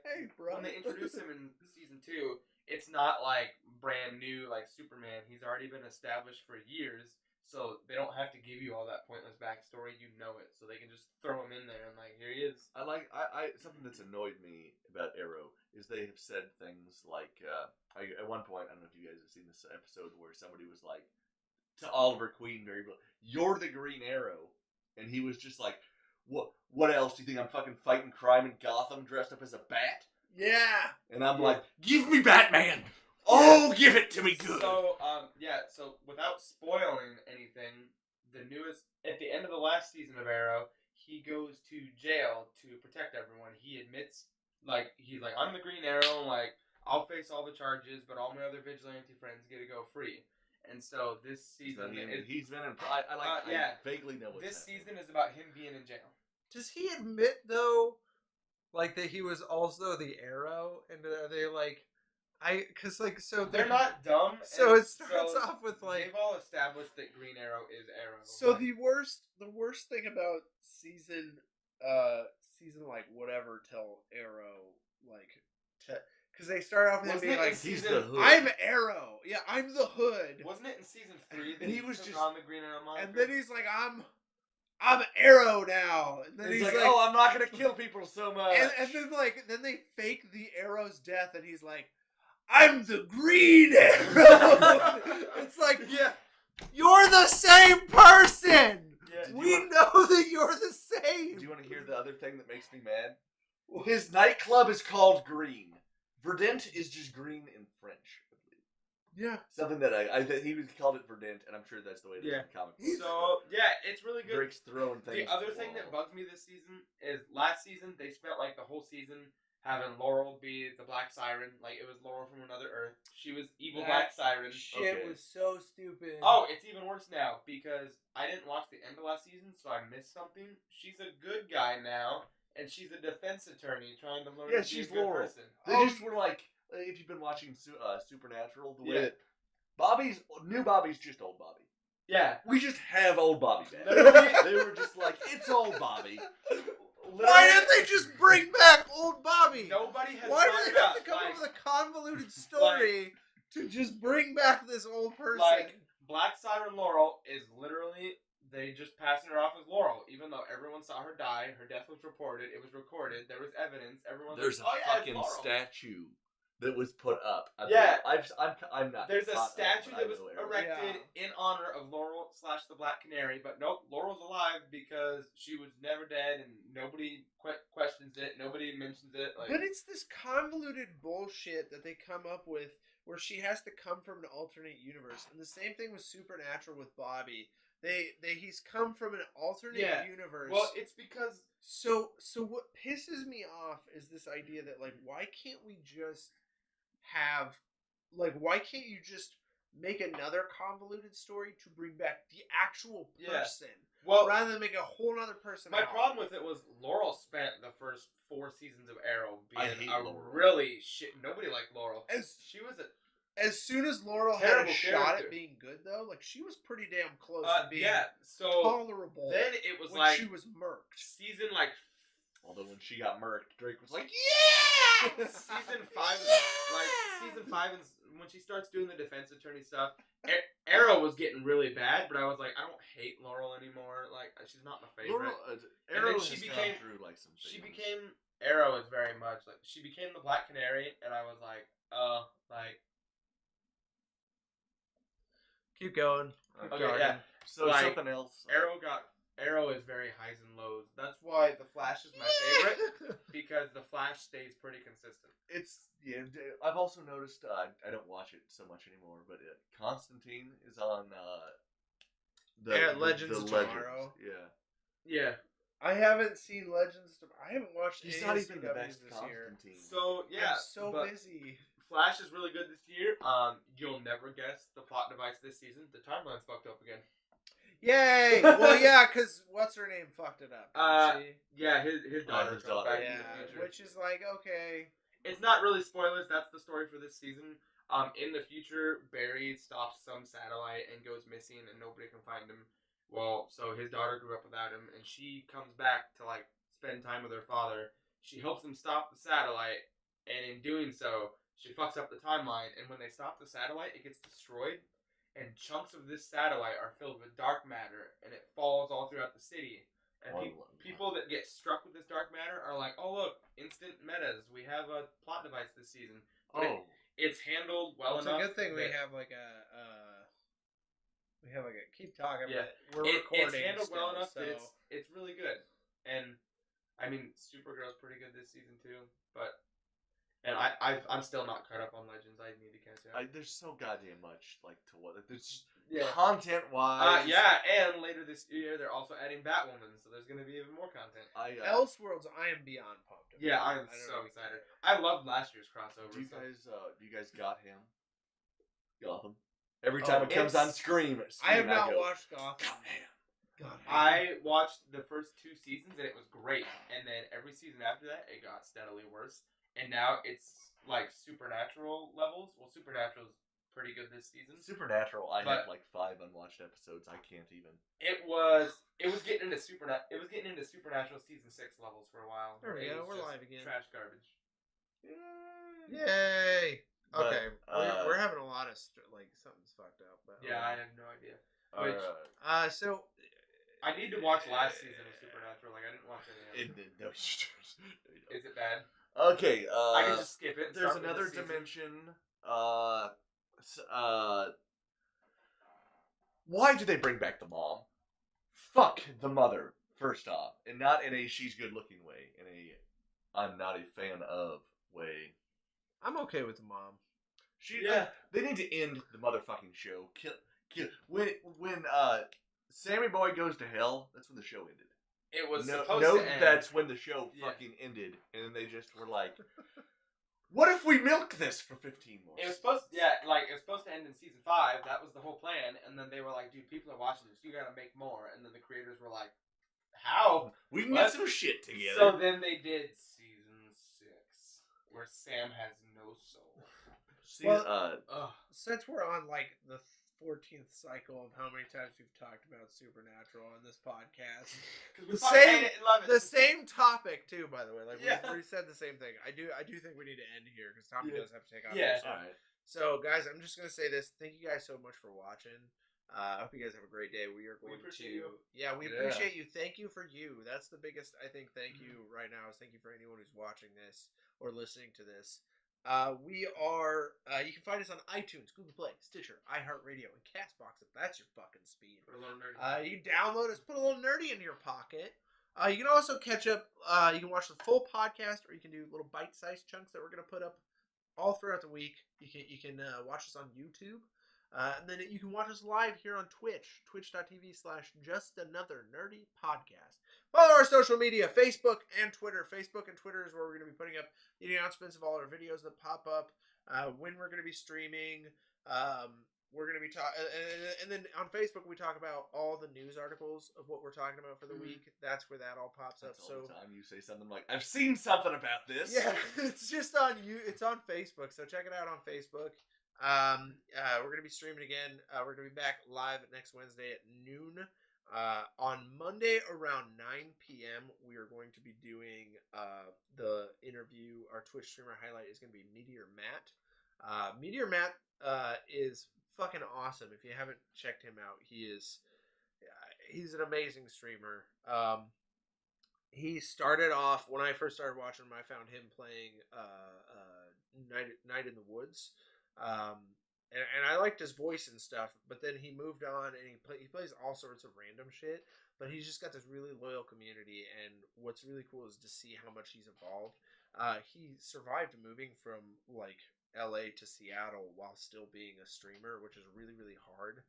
hey, bro. when they introduce him in season 2, it's not like brand new like Superman. He's already been established for years, so they don't have to give you all that pointless backstory. You know it, so they can just throw him in there and like, here he is. I something that's annoyed me about Arrow is they have said things like at one point, I don't know if you guys have seen this episode where somebody was like to Oliver Queen, "You're the Green Arrow," and he was just like, "What else? Do you think I'm fucking fighting crime in Gotham dressed up as a bat?" Yeah. And I'm like, "Give me Batman! Oh, give it to me good!" So so without spoiling anything, the newest at the end of the last season of Arrow, he goes to jail to protect everyone. He admits he's like, I'm the Green Arrow, like I'll face all the charges, but all my other vigilante friends get to go free. And so this season he's been in. I vaguely know what's this happening. season is about him being in jail. Does he admit though, like that he was also the Arrow? And are they like, so They're not dumb. So and it starts off with like, they've all established that Green Arrow is Arrow. so like, the worst thing about season like whatever till Arrow like Because they start off with him Wasn't being it in like, He's season? the hood. I'm Arrow. Yeah, I'm the hood. Wasn't it in season 3 that And he he was took just- on the Green Arrow moniker? And then he's like, I'm Arrow now. And then he's he's like, oh, I'm not gonna kill people so much. and then they fake the Arrow's death, and he's like, I'm the Green Arrow. It's like, yeah. you're the same person. Yeah. We know that you're the same. Do you want to hear the other thing that makes me mad? His nightclub is called Green. Verdant is just green in French, I believe. Yeah. Something that he called it Verdant, and I'm sure that's the way it is in the comic books. So yeah, it's really good. Drake's throwing things. The other thing that bugs me this season is last season they spent like the whole season having Laurel be the Black Siren, like it was Laurel from another Earth. She was evil Black Siren. Shit was so stupid. Oh, it's even worse now because I didn't watch the end of last season, so I missed something. She's a good guy now, and she's a defense attorney trying to learn to be she's a good Laurel. person. They just were like, if you've been watching Supernatural, the way that new Bobby's just old Bobby. Yeah. We just have old Bobby back. Literally. They were just like, it's old Bobby. Why didn't they just bring back old Bobby? Nobody has Why brought do it they have up. to come Like, up with a convoluted story to just bring back this old person? like, Black Siren Laurel is literally, they just passing her off as Laurel, even though everyone saw her die. Her death was reported. It was recorded. There was evidence. Everyone's There's like, a fucking it's Laurel. statue that was put up. I'm not. There's a caught up, statue but I that was know Arrow. erected in honor of Laurel / the Black Canary, but nope, Laurel's alive because she was never dead and nobody questions it. Nobody mentions it. Like, But it's this convoluted bullshit that they come up with where she has to come from an alternate universe. And the same thing with Supernatural with Bobby. He's come from an alternate universe. well, it's because So what pisses me off is this idea that like why can't we just have why can't you just make another convoluted story to bring back the actual person rather than make a whole other person? My problem with it was Laurel spent the first 4 seasons of Arrow being a Laurel. really shit. Nobody liked Laurel. She was a As soon as Laurel had a terrible shot character. at being good, though, like she was pretty damn close to being so tolerable. then it was when like she was murked. season Although when she got murked, Drake was like, season 5 is when she starts doing the defense attorney stuff. Arrow was getting really bad, but I was like, I don't hate Laurel anymore. Like, she's not my favorite. Arrow she has became- gone through like some things. She became Arrow is very much like she became the Black Canary, and I was like, Keep going. okay, yeah. So Like, something else. Arrow is very highs and lows. That's why the Flash is my favorite because the Flash stays pretty consistent. I've also noticed. I don't watch it so much anymore, but Constantine is on Legends the tomorrow. Yeah. Yeah. I haven't seen Legends. I haven't watched He's any not of even the the CWs best this year. Constantine. So yeah, I'm so but busy. Flash is really good this year. You'll never guess the plot device this season. The timeline's fucked up again. Yay! Well, yeah, because what's her name fucked it up. Didn't she? Yeah, his daughter. his daughter. Back in the Yeah, future. which is like okay. It's not really spoilers. That's the story for this season. In the future, Barry stops some satellite and goes missing, and nobody can find him. Well, so his daughter grew up without him, and she comes back to like spend time with her father. She helps him stop the satellite, and in doing so, she fucks up the timeline. And when they stop the satellite, it gets destroyed, and chunks of this satellite are filled with dark matter, and it falls all throughout the city. And people that get struck with this dark matter are like, "Oh look, instant metas. We have a plot device this season." But it's handled well It's enough. a good thing we that- have like a. Keep talking. Yeah. But we're recording. It's handled still, well enough so. that it's really good. And I mean, Supergirl's pretty good this season too. But I'm still not caught up on Legends. I need to catch up. There's so goddamn much like to what there's Yeah. content wise. Yeah, and later this year they're also adding Batwoman, so there's gonna be even more content. Elseworlds, I am beyond pumped. Yeah, I'm so excited. I loved last year's crossover. Do you guys got him? Gotham. Every time it comes on Scream, I have not watched Gotham. God, I watched the first 2 seasons and it was great, and then every season after that it got steadily worse, and now it's like Supernatural levels. Well, Supernatural's pretty good this season. Supernatural, I have like 5 unwatched episodes. I can't even. It was getting into Supernatural season 6 levels for a while. There we It go. was We're just live again. Trash garbage. Yay! But, Okay, we're having a lot of something's fucked up. But Yeah, I have no idea. Which, so I need to watch last season of Supernatural. Like I didn't watch any of it. no, Is it bad? okay, I can just skip it. And there's start with another this season. dimension. Why do they bring back the mom? Fuck the mother, first off. And not in a she's good looking way. In a I'm not a fan of way. I'm okay with the mom. They need to end the motherfucking show. Kill. When Sammy Boy goes to hell, that's when the show ended. It was Note supposed to end. that's when the show fucking ended. And then they just were like, what if we milk this for 15 more It was supposed to end in season 5. That was the whole plan. And then they were like, dude, people are watching this. You gotta make more. And then the creators were like, how? We can get some shit together. So then they did season 6, where Sam has no soul. Since we're on the 14th cycle of how many times we've talked about Supernatural on this podcast, the same topic too. By the way, we said the same thing. I do think we need to end here because Tommy does have to take off. Yeah. All right. So guys, I'm just gonna say this. Thank you guys so much for watching. I hope you guys have a great day. We appreciate you. Yeah, we appreciate you. Thank you for you. That's the biggest, I think, thank you right now is thank you for anyone who's watching this or listening to this. We are, you can find us on iTunes, Google Play, Stitcher, iHeartRadio, and CastBox if that's your fucking speed. You can download us, put a little nerdy into your pocket. You can also catch up, you can watch the full podcast, or you can do little bite-sized chunks that we're going to put up all throughout the week. You can watch us on YouTube. And then you can watch us live here on Twitch, twitch.tv/justanothernerdypodcast. Follow our social media, Facebook and Twitter. Facebook and Twitter is where we're going to be putting up the announcements of all our videos that pop up, when we're going to be streaming. We're going to be talking, and then on Facebook we talk about all the news articles of what we're talking about for the week. That's where that all pops up. So the time you say something like, "I've seen something about this." Yeah, it's just on you. It's on Facebook, so check it out on Facebook. We're gonna be streaming again. We're gonna be back live next Wednesday at noon. On Monday around 9 p.m. we are going to be doing the interview. Our Twitch streamer highlight is gonna be Meteor Matt. Meteor Matt is fucking awesome. If you haven't checked him out, he's an amazing streamer. He started off when I first started watching him. I found him playing Night in the Woods. And I liked his voice and stuff, but then he moved on and he plays all sorts of random shit, but he's just got this really loyal community, and what's really cool is to see how much he's evolved. He survived moving from LA to Seattle while still being a streamer, which is really, really hard.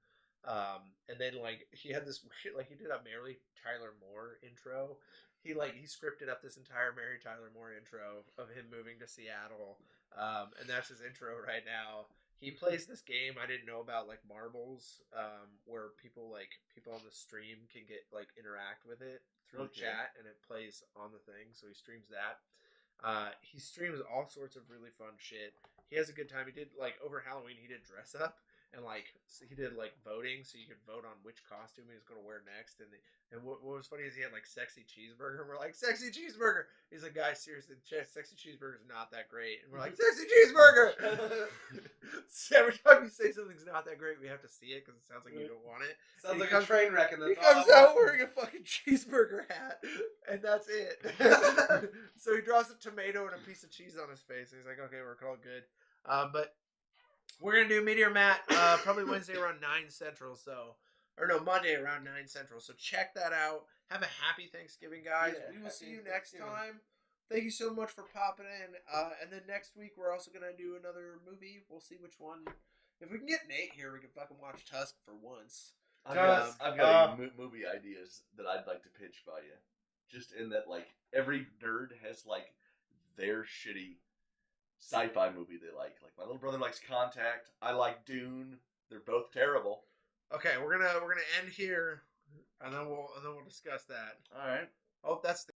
And then he had this weird, he did a Mary Tyler Moore intro. He scripted up this entire Mary Tyler Moore intro of him moving to Seattle. And that's his intro right now. He plays this game I didn't know about, marbles, where people on the stream can get interact with it through chat, and it plays on the thing. So he streams that. He streams all sorts of really fun shit. He has a good time. He did over Halloween. He did dress up, and he did voting, so you could vote on which costume he was going to wear next. And what was funny is he had sexy cheeseburger, and we're like, sexy cheeseburger. He's like, guys, seriously, sexy cheeseburger is not that great. And we're like, sexy cheeseburger. So every time you say something's not that great, we have to see it because it sounds like you don't want it. Sounds like a train wreck. He comes out wearing a fucking cheeseburger hat, and that's it. So he draws a tomato and a piece of cheese on his face, and he's like, okay, we're called good. But we're going to do Meteor Matt probably Wednesday around 9 Central, Monday around 9 Central. So check that out. Have a happy Thanksgiving, guys. Yeah, we will see you next time. Thank you so much for popping in. And then next week, we're also going to do another movie. We'll see which one. If we can get Nate here, we can fucking watch Tusk for once. I've got movie ideas that I'd like to pitch by you. Just in that, every nerd has, their shitty sci-fi movie they like. My little brother likes Contact. I like Dune. They're both terrible. Okay, we're gonna end here, and then we'll discuss that. All right. Oh, that's the